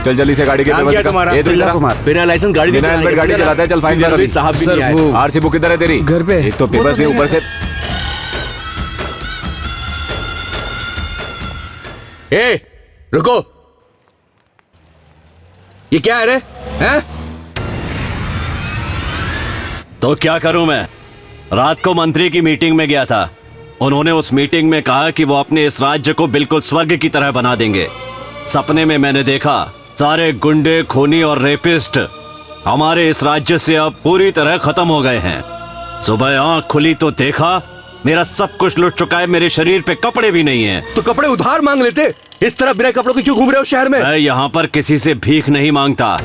चल जल्दी से गाड़ी के नाम क्या है तुम्हारा? बिना लाइसेंस गाड़ी बिना हेलमेट गाड़ी चलाता है। चल फाइन कर अभी। साहब भी नहीं आए। आरसी बुक किधर है तेरी? घर पे। एक तो पेपर्स नहीं, ऊपर से ए, रुको, ये क्या है रे? हैं? तो क्या करूं मैं? रात को मंत्री की मीटिंग में गया था। उन्होंने उस मीटिंग में कहा कि वो अपने इस राज्य को बिल्कुल स्वर्ग की तरह बना देंगे। सपने में मैंने देखा सारे गुंडे, खूनी और रेपिस्ट हमारे इस राज्य से अब पूरी तरह खत्म हो गए हैं। सुबह आंख खुली तो देखा मेरा सब कुछ लुट चुका है। मेरे शरीर पे कपड़े भी नहीं हैं। तो कपड़े उधार मांग लेते। इस तरह बिना कपड़ों के क्यों घूम रहे हो शहर में? मैं यहाँ पर किसी से भीख नहीं मांगता।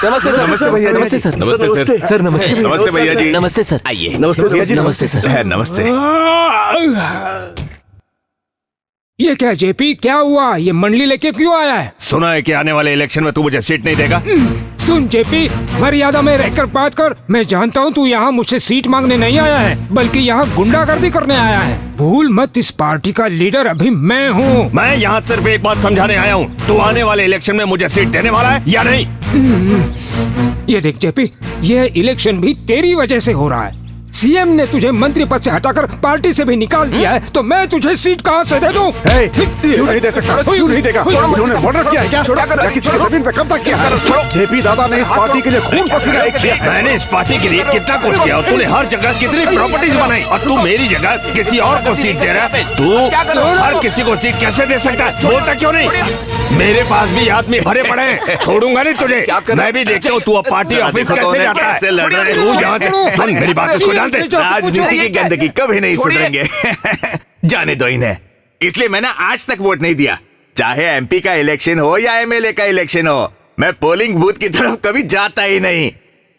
नमस्ते सर। नमस्ते भैया। नमस्ते सर। नमस्ते सर। सर नमस्ते। नमस्ते भैया जी। नमस्ते सर। आइए। नमस्ते भैया जी। नमस्ते सर। नमस्ते। ये क्या जेपी, क्या हुआ? ये मंडली लेके क्यों आया है? सुना है कि आने वाले इलेक्शन में तू मुझे सीट नहीं देगा। सुन जेपी, मर्यादा में रहकर बात कर। मैं जानता हूँ तू यहाँ मुझसे सीट मांगने नहीं आया है, बल्कि यहाँ गुंडागर्दी करने आया है। भूल मत, इस पार्टी का लीडर अभी मैं हूँ। मैं यहाँ सिर्फ एक बात समझाने आया हूँ। तू आने वाले इलेक्शन में मुझे सीट देने वाला है या नहीं? ये देख जेपी, ये इलेक्शन भी तेरी वजह से हो रहा है। सीएम ने तुझे मंत्री पद से हटाकर पार्टी से भी निकाल दिया है, तो मैं तुझे सीट कहाँ से दे दूं? क्यों नहीं दे सकता? क्यों नहीं देगा? उन्होंने मर्डर किया है क्या? या किसी की जमीन पे कब्जा किया है? जेपी दादा ने इस पार्टी के लिए खून पसीना एक किया है। मैंने इस पार्टी के लिए कितना कुछ किया और तूने हर जगह कितनी प्रॉपर्टीज बनाई और तू मेरी जगह किसी और को सीट दे रहा है। तू हर किसी को सीट कैसे दे सकता है? बोलता क्यों नहीं? मेरे पास भी आदमी भरे पड़े हैं, छोड़ूंगा नहीं तुझे। मैं भी देखता हूँ तू अब पार्टी ऑफिस कैसे जाता है। तू यहाँ से सुन मेरी बात को जानते। राजनीति की गंदगी कभी नहीं सुधरेंगे। जाने दो इन्हें। इसलिए मैंने आज तक वोट नहीं दिया। चाहे एमपी का इलेक्शन हो या एमएलए का इलेक्शन हो, मैं पोलिंग बूथ की तरफ कभी जाता ही नहीं,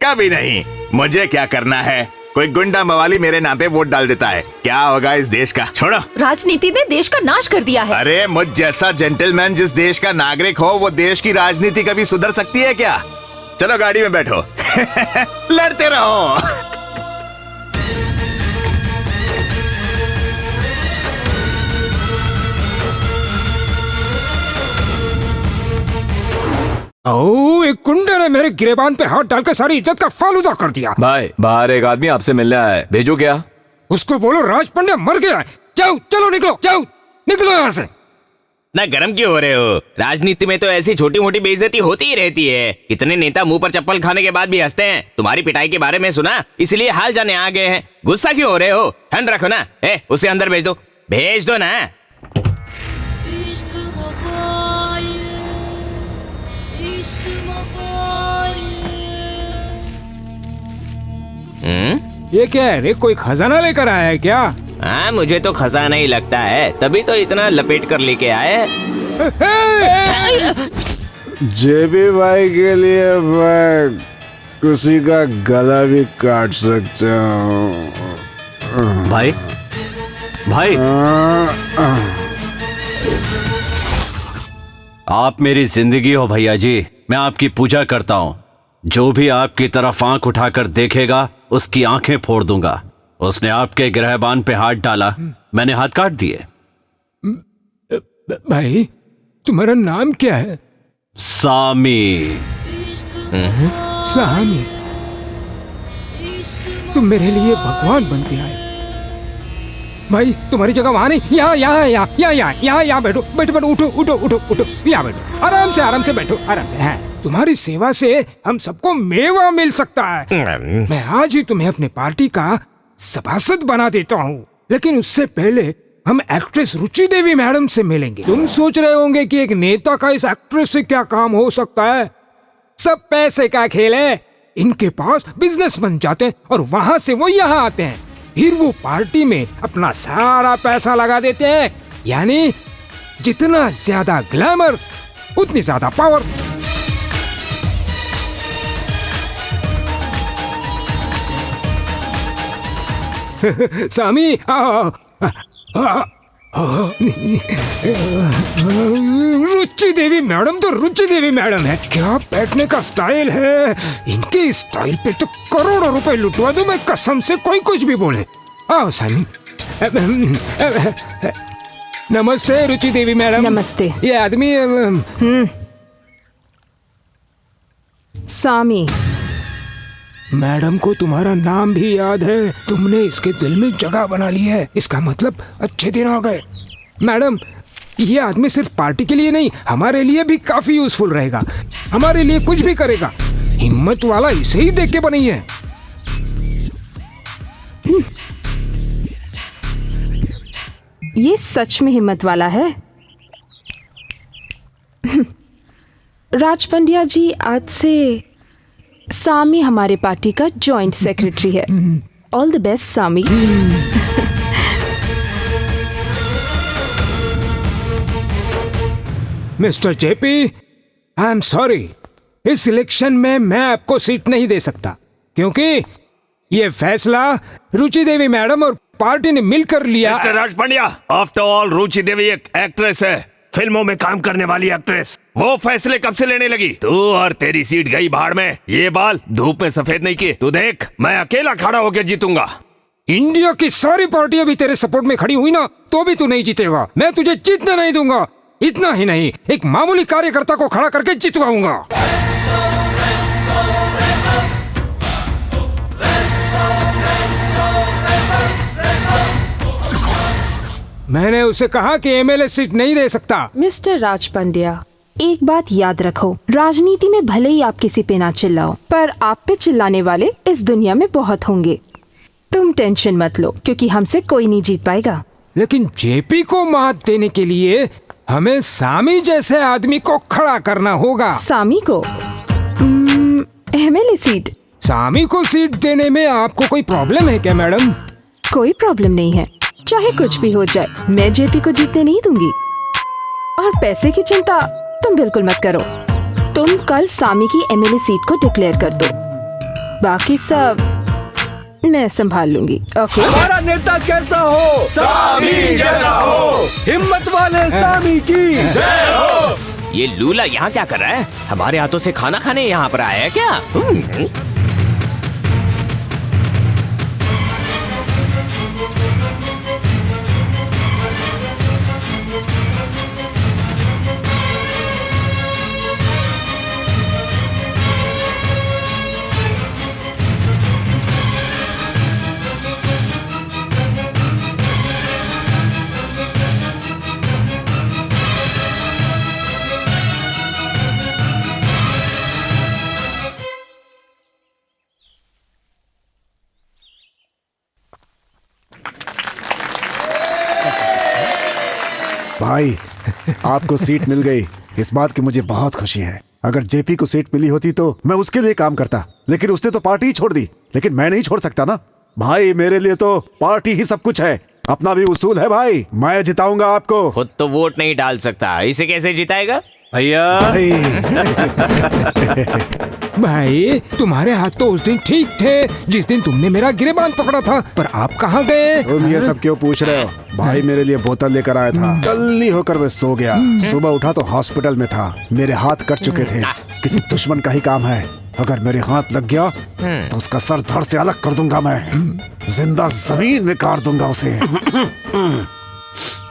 कभी नहीं। मुझे क्या करना है? कोई गुंडा मवाली मेरे नाम पे वोट डाल देता है, क्या होगा इस देश का? छोड़ो। राजनीति ने देश का नाश कर दिया है। अरे मुझ जैसा जेंटलमैन जिस देश का नागरिक हो, वो देश की राजनीति कभी सुधर सकती है क्या? चलो गाड़ी में बैठो। लड़ते रहो। ओ, एक गुंडे ने मेरे गिरेबान पे हाथ डालकर सारी इज्जत का फालूदा कर दिया। भाई बाहर एक आदमी आपसे मिलने आया है, भेजो क्या? उसको बोलो राज पंड्या मर गया है। जाओ, चलो निकलो, जाओ निकलो यहाँ से। ना गरम क्यों हो रहे हो? राजनीति में तो ऐसी छोटी मोटी बेइज्जती होती ही रहती है। कितने नेता मुंह पर चप्पल खाने के बाद भी हंसते हैं। तुम्हारी पिटाई के बारे में सुना, इसलिए हाल जाने आ गए हैं। गुस्सा क्यों हो रहे हो? ठंड रखो ना। उसे अंदर भेज दो ना। ये क्या है रे, कोई खजाना लेकर आया है क्या? हाँ, मुझे तो खजाना ही लगता है, तभी तो इतना लपेट कर लेके आए। जेबी भाई के लिए मैं किसी का गला भी काट सकता हूँ। भाई भाई आप मेरी जिंदगी हो भैया जी। मैं आपकी पूजा करता हूँ। जो भी आपकी तरफ आंख उठाकर देखेगा उसकी आंखें फोड़ दूंगा। उसने आपके गिरहबान पे हाथ डाला, मैंने हाथ काट दिए। भाई तुम्हारा नाम क्या है? सामी। सामी, तुम मेरे लिए भगवान बन के आए। भाई तुम्हारी जगह वहाँ नहीं, यहाँ बैठो, उठो, यहाँ बैठो, आराम से बैठो, आराम से। हाँ, तुम्हारी सेवा से हम सबको मेवा मिल सकता है। मैं आज ही तुम्हें अपने पार्टी का सभासद बना देता हूँ, लेकिन उससे पहले हम एक्ट्रेस रुचि देवी मैडम से मिलेंगे। तुम सोच रहे होंगे कि एक नेता का इस एक्ट्रेस से क्या काम हो सकता है? सब पैसे का खेल है। इनके पास बिजनेस बन जाते हैं और वहाँ से वो यहाँ आते हैं। फिर वो पार्टी में अपना सारा पैसा लगा देते हैं। यानी जितना ज्यादा ग्लैमर उतनी ज्यादा पावर। सामी, रुचि देवी मैडम तो रुचि देवी मैडम है। क्या बैठने का स्टाइल है। इनके स्टाइल पे तो करोड़ों रुपए लुटवा दूं मैं कसम से, कोई कुछ भी बोले। आओ सामी, नमस्ते रुचि देवी मैडम। नमस्ते। ये आदमी सामी। मैडम को तुम्हारा नाम भी याद है। तुमने इसके दिल में जगह बना ली है। इसका मतलब अच्छे दिन आ गए। मैडम, ये आदमी सिर्फ पार्टी के लिए नहीं, हमारे लिए भी काफी यूजफुल रहेगा। हमारे लिए कुछ भी करेगा। हिम्मत वाला इसे ही देख के बनी है। ये सच में हिम्मत वाला है। राज पंड्या जी, आज से सामी हमारे पार्टी का जॉइंट सेक्रेटरी है। All the best Sami. Mister JP, I am sorry, इस इलेक्शन में मैं आपको सीट नहीं दे सकता, क्योंकि ये फैसला रुचि देवी मैडम और पार्टी ने मिलकर लिया। मिस्टर राज पांड्या, आफ्टर ऑल रुचि देवी एक एक्ट्रेस है, फिल्मों में काम करने वाली एक्ट्रेस। वो फैसले कब से लेने लगी? तू और तेरी सीट गई भाड़ में। ये बाल धूप में सफेद नहीं किए। तू देख, मैं अकेला खड़ा होकर जीतूंगा। इंडिया की सारी पार्टियां भी तेरे सपोर्ट में खड़ी हुई ना, तो भी तू नहीं जीतेगा। मैं तुझे जीतने नहीं दूंगा। इतना ही नहीं, एक मामूली कार्यकर्ता को खड़ा करके जितवाऊंगा। मैंने उसे कहा कि एमएलए सीट नहीं दे सकता। मिस्टर राज पंड्या, एक बात याद रखो, राजनीति में भले ही आप किसी पे ना चिल्लाओ, पर आप पे चिल्लाने वाले इस दुनिया में बहुत होंगे। तुम टेंशन मत लो, क्योंकि हमसे कोई नहीं जीत पाएगा। लेकिन जेपी को मात देने के लिए हमें सामी जैसे आदमी को खड़ा करना होगा। सामी को एमएलए सीट? सामी को सीट देने में आपको कोई प्रॉब्लम है क्या मैडम? कोई प्रॉब्लम नहीं है, चाहे कुछ भी हो जाए, मैं जेपी को जीतने नहीं दूंगी। और पैसे की चिंता तुम बिल्कुल मत करो। तुम कल सामी की एमएलए सीट को डिक्लेयर कर दो, बाकी सब मैं संभाल लूंगी। ओके? हमारा नेता कैसा हो? सामी जैसा हो। हिम्मत वाले सामी की जय हो। ये लूला यहाँ क्या कर रहा है? हमारे हाथों से खाना खाने यहाँ पर आया है क्या? भाई, आपको सीट मिल गई, इस बात की मुझे बहुत खुशी है। अगर जेपी को सीट मिली होती तो मैं उसके लिए काम करता, लेकिन उसने तो पार्टी ही छोड़ दी। लेकिन मैं नहीं छोड़ सकता ना भाई, मेरे लिए तो पार्टी ही सब कुछ है। अपना भी उसूल है भाई, मैं जिताऊंगा आपको। खुद तो वोट नहीं डाल सकता, इसे कैसे जिताएगा? भैया भाई, तुम्हारे हाथ तो उस दिन ठीक थे जिस दिन तुमने मेरा गिरेबान पकड़ा था, पर आप कहाँ गए? तुम ये सब क्यों पूछ रहे हो? भाई मेरे लिए बोतल लेकर आया था, टल्ली होकर मैं सो गया। सुबह उठा तो हॉस्पिटल में था, मेरे हाथ कट चुके थे। किसी दुश्मन का ही काम है, अगर मेरे हाथ लग गया तो उसका सर धड़ से अलग कर दूंगा मैं, जिंदा जमीन में काट दूंगा उसे।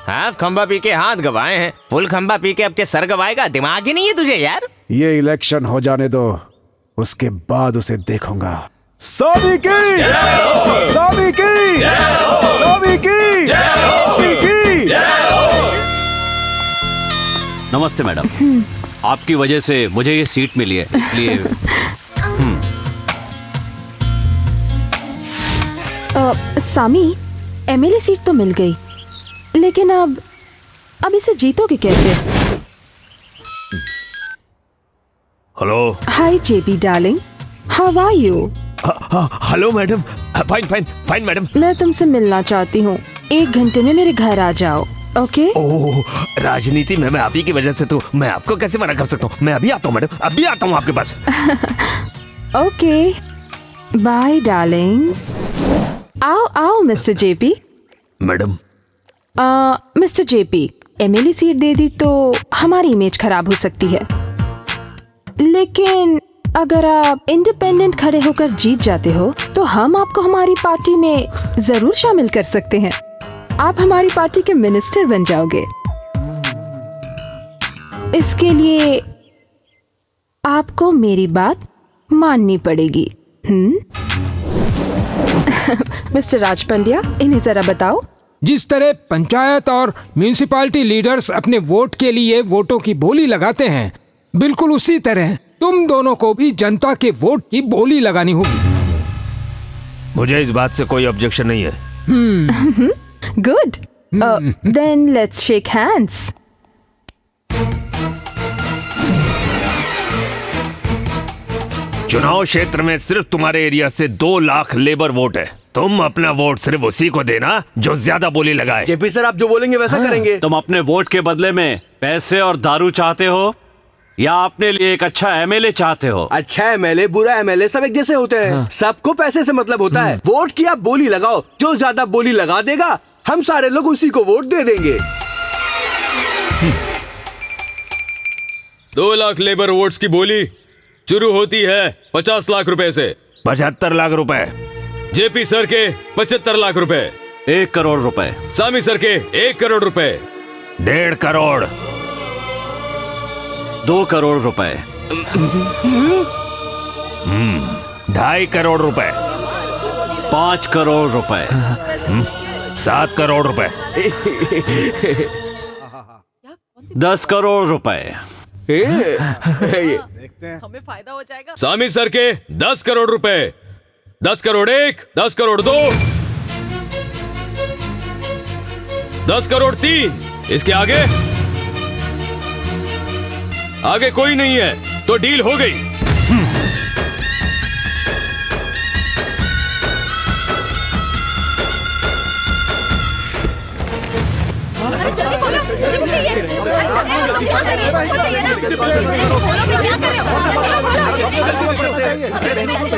हाफ खंबा पी के हाथ गवाए हैं, फुल खंबा पी के अब के सर गवाएगा? दिमाग ही नहीं है तुझे यार। ये इलेक्शन हो जाने दो, उसके बाद उसे देखूंगा। सामी की सामी की सामी की सामी की। नमस्ते मैडम, आपकी वजह से मुझे ये सीट मिली है, इसलिए सामी, एमएलए सीट तो मिल गई, लेकिन अब इसे जीतोगे कैसे? Hello. Hi JP darling, how are you? Hello madam. Fine fine fine madam. मैं तुमसे मिलना चाहती हूँ, 1 घंटे में मेरे घर आ जाओ। ओके? ओह, राजनीति में मैं आप ही की वजह से, तो मैं आपको कैसे मना कर सकता हूँ? मैं अभी आता हूँ मैडम, अभी आता हूँ आपके पास। Okay, bye darling. आओ आओ mister JP. Madam. Mister JP, MLA seat दे दी तो हमारी इमेज खराब हो सकती है, लेकिन अगर आप इंडिपेंडेंट खड़े होकर जीत जाते हो तो हम आपको हमारी पार्टी में जरूर शामिल कर सकते हैं। आप हमारी पार्टी के मिनिस्टर बन जाओगे। इसके लिए आपको मेरी बात माननी पड़ेगी। मिस्टर राज पंड्या, इन्हें जरा बताओ। जिस तरह पंचायत और म्यूनिसिपैलिटी लीडर्स अपने वोट के लिए वोटों की बोली लगाते हैं, बिल्कुल उसी तरह तुम दोनों को भी जनता के वोट की बोली लगानी होगी। मुझे इस बात से कोई ऑब्जेक्शन नहीं है। Good, then let's shake hands. चुनाव क्षेत्र में सिर्फ तुम्हारे एरिया से 2 लाख लेबर वोट है। तुम अपना वोट सिर्फ उसी को देना जो ज्यादा बोली लगाए। जेपी सर, आप जो बोलेंगे वैसा करेंगे। तुम अपने वोट के बदले में पैसे और दारू चाहते हो या अपने लिए एक अच्छा एमएलए चाहते हो? अच्छा एमएलए, बुरा एमएलए सब एक जैसे होते हैं। सबको पैसे से मतलब होता है। वोट की आप बोली लगाओ, जो ज्यादा बोली लगा देगा हम सारे लोग उसी को वोट दे देंगे। 2 लाख लेबर वोट्स की बोली शुरू होती है 50 लाख रुपए से। 75 लाख रुपए। जेपी सर के 75 लाख रुपए। 1 करोड़ रुपए। सामी सर के 1 करोड़ रुपए। 1.5 करोड़। 2 करोड़ रुपए। 2.5 करोड़ रुपए। 5 करोड़ रुपए। 7 करोड़ रुपए। 10 करोड़ रुपए। हमें फायदा हो जाएगा। सामी सर के 10 करोड़ रुपए। 10 करोड़ 1, 10 करोड़ 2, 10 करोड़ 3। इसके आगे आगे कोई नहीं है तो डील हो गई।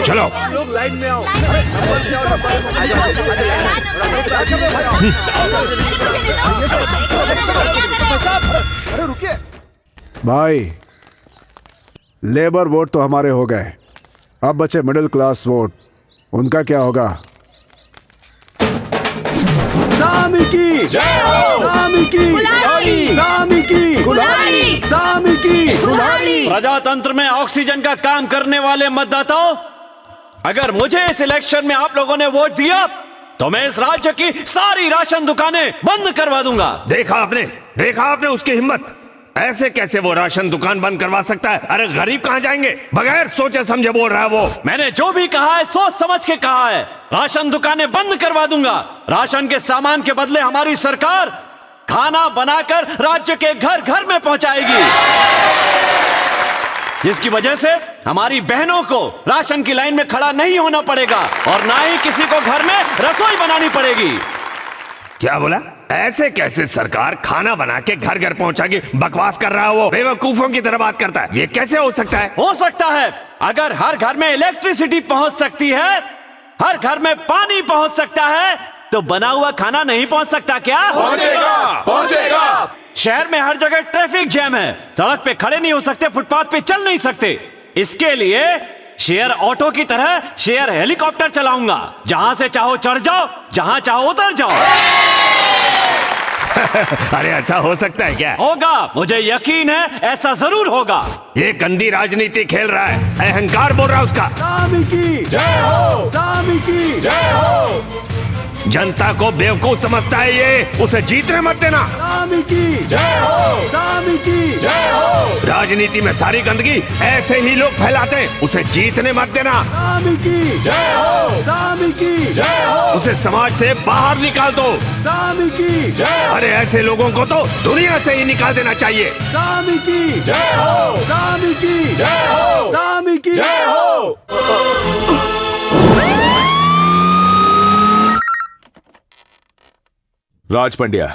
चलो लोग लाइन में आओ। अरे रुकिए भाई, लेबर वोट तो हमारे हो गए, अब बचे मिडिल क्लास वोट। उनका क्या होगा? सामी की जय हो। सामी की गुलाड़ी। सामी की गुलाड़ी। सामी की गुलाड़ी। प्रजातंत्र में ऑक्सीजन का काम करने वाले मतदाताओं, अगर मुझे इस इलेक्शन में आप लोगों ने वोट दिया तो मैं इस राज्य की सारी राशन दुकानें बंद करवा दूंगा। देखा आपने उसकी हिम्मत। ऐसे कैसे वो राशन दुकान बंद करवा सकता है? अरे गरीब कहां जाएंगे? बगैर सोचे समझे बोल रहा है वो। मैंने जो भी कहा है सोच समझ के कहा है। राशन दुकानें बंद करवा दूंगा। राशन के सामान के बदले हमारी सरकार खाना बनाकर राज्य के घर घर में पहुंचाएगी, जिसकी वजह से हमारी बहनों को राशन की लाइन में खड़ा नहीं होना पड़ेगा और ना ही किसी को घर में रसोई बनानी पड़ेगी। क्या बोला? ऐसे कैसे सरकार खाना बना के घर घर पहुंचाएगी? बकवास कर रहा है वो, बेवकूफों की तरह बात करता है। ये कैसे हो सकता है? हो सकता है। अगर हर घर में इलेक्ट्रिसिटी पहुंच सकती है, हर घर में पानी पहुंच सकता है, तो बना हुआ खाना नहीं पहुंच सकता क्या? पहुंचेगा। शहर में हर जगह ट्रैफिक जैम है, सड़क पे खड़े नहीं हो सकते, फुटपाथ पे चल नहीं सकते। इसके लिए शेयर ऑटो की तरह शेयर हेलीकॉप्टर चलाऊंगा। जहां से चाहो चढ़ जाओ, जहां चाहो उतर जाओ। अरे ऐसा हो सकता है क्या? होगा, मुझे यकीन है ऐसा जरूर होगा। ये गंदी राजनीति खेल रहा है, अहंकार बोल रहा है उसका। सामी की जय हो। सामी की जय हो। जनता को बेवकूफ समझता है ये, उसे जीतने मत देना। सामी की जय हो। सामी की जय हो। राजनीति में सारी गंदगी ऐसे ही लोग फैलाते हैं, उसे जीतने मत देना। सामी की जय हो। सामी की जय हो। उसे समाज से बाहर निकाल दो। सामी की जय हो। अरे ऐसे लोगों को तो दुनिया से ही निकाल देना चाहिए। सामी की जय हो। सामी की जय हो। सामी की जय हो। राज पंड्या,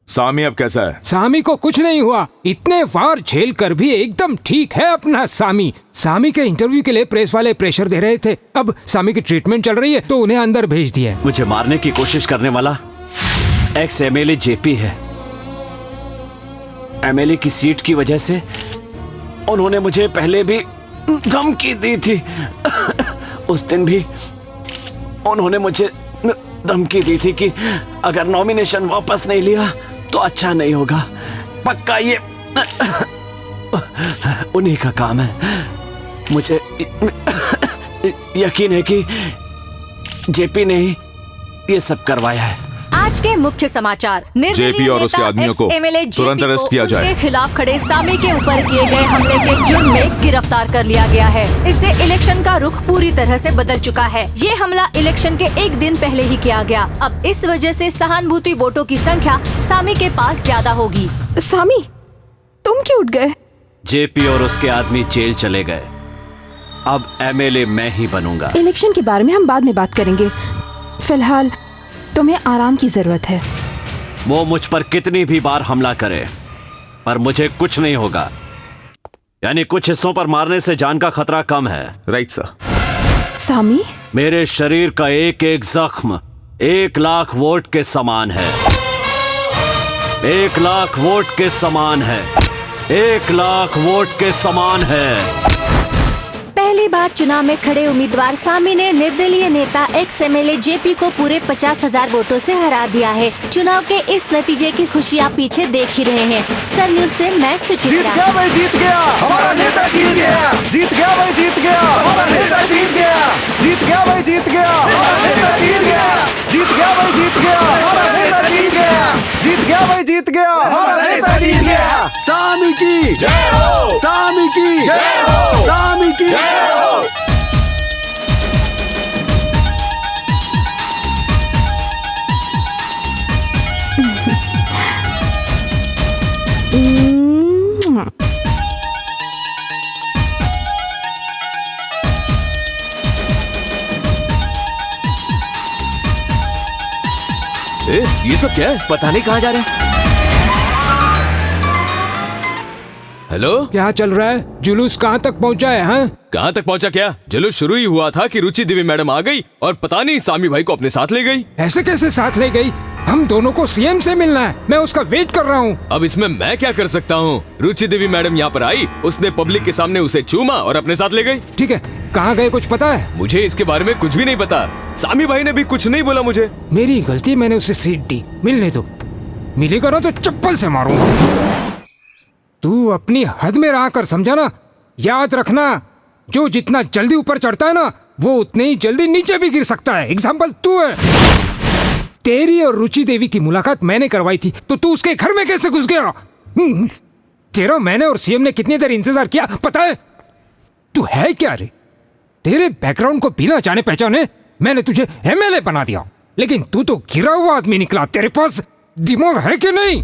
सामी अब कैसा है? सामी को कुछ नहीं हुआ, इतने वार झेल कर भी एकदम ठीक है अपना सामी। सामी के इंटरव्यू के लिए प्रेस वाले प्रेशर दे रहे थे, अब सामी की ट्रीटमेंट चल रही है तो उन्हें अंदर भेज दिया है। मुझे मारने की कोशिश करने वाला एक्स एमएलए जेपी है। एमएलए की सीट की वजह से उन्होंने मुझे पहले भी धमकी दी थी। उस दिन भी उन्होंने मुझे धमकी दी थी कि अगर नॉमिनेशन वापस नहीं लिया तो अच्छा नहीं होगा। पक्का ये उन्हीं का काम है। मुझे यकीन है कि जेपी ने ही ये सब करवाया है। आज के मुख्य समाचार। जेपी और उसके आदमियों को तुरंत अरेस्ट किया जाए। उनके खिलाफ खड़े सामी के ऊपर किए गए हमले के जुर्म में गिरफ्तार कर लिया गया है। इससे इलेक्शन का रुख पूरी तरह से बदल चुका है। ये हमला इलेक्शन के एक दिन पहले ही किया गया। अब इस वजह से सहानुभूति वोटों की संख्या सामी के पास ज्यादा होगी। सामी, तुम क्यों उठ गए? जेपी और उसके आदमी जेल चले गए। अब एमएलए मैं ही बनूंगा। इलेक्शन के बारे में हम बाद में बात करेंगे। फिलहाल तुम्हें आराम की जरूरत है। वो मुझ पर कितनी भी बार हमला करे पर मुझे कुछ नहीं होगा। यानी कुछ हिस्सों पर मारने से जान का खतरा कम है। Right sir. सामी, मेरे शरीर का एक एक जख्म 1 लाख वोट के समान है। 1 लाख वोट के समान है। 1 लाख वोट के समान है। पहली बार चुनाव में खड़े उम्मीदवार सामी ने निर्दलीय नेता एक्स एमएलए जेपी को पूरे 50,000 वोटों से हरा दिया है। चुनाव के इस नतीजे की खुशी आप पीछे देख ही रहे हैं। सन न्यूज से मैं सुचित्रा। जीत गया भाई, जीत गया हमारा नेता, जीत गया। जीत गया भाई, जीत गया हमारा नेता, जीत गया। जीत गया भाई, जीत गया हमारा नेता, जीत गया। जीत गया भाई, जीत गया हमारा नेता, जीत गया। जीत गया भाई, जीत गया हमारा नेता, जीत गया। सामी की जय हो, सामी की जय हो, सामी की जय हो। ये सब क्या है? पता नहीं कहाँ जा रहे हैं। हेलो, क्या चल रहा है? जुलूस कहाँ तक पहुँचा है? हाँ, कहाँ तक पहुँचा क्या? जुलूस शुरू ही हुआ था कि रुचि देवी मैडम आ गई और पता नहीं सामी भाई को अपने साथ ले गई। ऐसे कैसे साथ ले गई? हम दोनों को सीएम से मिलना है। मैं उसका वेट कर रहा हूँ। अब इसमें मैं क्या कर सकता हूँ? रुचि देवी मैडम यहाँ पर आई, उसने पब्लिक के सामने उसे चूमा और अपने साथ ले गई। ठीक है, कहाँ गए कुछ पता है? मुझे इसके बारे में कुछ भी नहीं पता। सामी भाई ने भी कुछ नहीं बोला मुझे। मेरी गलती, मैंने उसे सीट दी। मिलने दो, मिलेगा ना तो चप्पल से मारूंगा। तू अपनी हद में रहा कर, समझा ना? याद रखना, जो जितना जल्दी ऊपर चढ़ता है ना, वो उतने ही जल्दी नीचे भी गिर सकता है। एग्जाम्पल तू है। तेरी और रुचि देवी की मुलाकात मैंने करवाई थी, तो तू उसके घर में कैसे घुस गया? तेरा मैंने और सीएम ने कितनी देर इंतजार किया पता है? तू है क्या रे? तेरे बैकग्राउंड को बिना जाने पहचाने मैंने तुझे एमएलए बना दिया, लेकिन तू तो गिरा हुआ आदमी निकला। तेरे पास दिमाग है कि नहीं?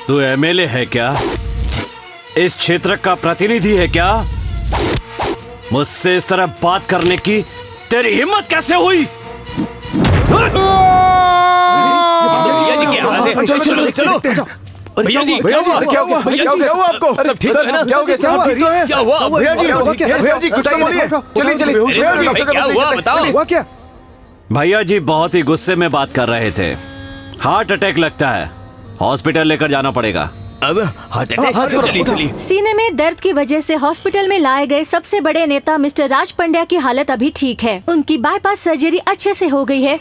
तू एमएलए है क्या? इस क्षेत्र का प्रतिनिधि है क्या? मुझसे इस तरह बात करने की तेरी हिम्मत कैसे हुई? चलो चलो चलो। भैया जी, भैया जी, क्या हुआ? क्या हुआ आपको? सब ठीक है ना? क्या हो गया? सब ठीक तो है? क्या हुआ? भैया जी कुछ तो बोलिए। चलिए भैया जी, क्या हुआ बताओ। हुआ क्या? भैया जी बहुत ही गुस्से में बात कर रहे थे। हार्ट अटैक लगता है, हॉस्पिटल लेकर जाना पड़ेगा। अब हार्ट अटैक? चलिए चलिए। सीने में दर्द की वजह से हॉस्पिटल में लाए गए सबसे बड़े नेता मिस्टर राज पंड्या की हालत अभी ठीक है। उनकी बाईपास सर्जरी अच्छे से हो गई है।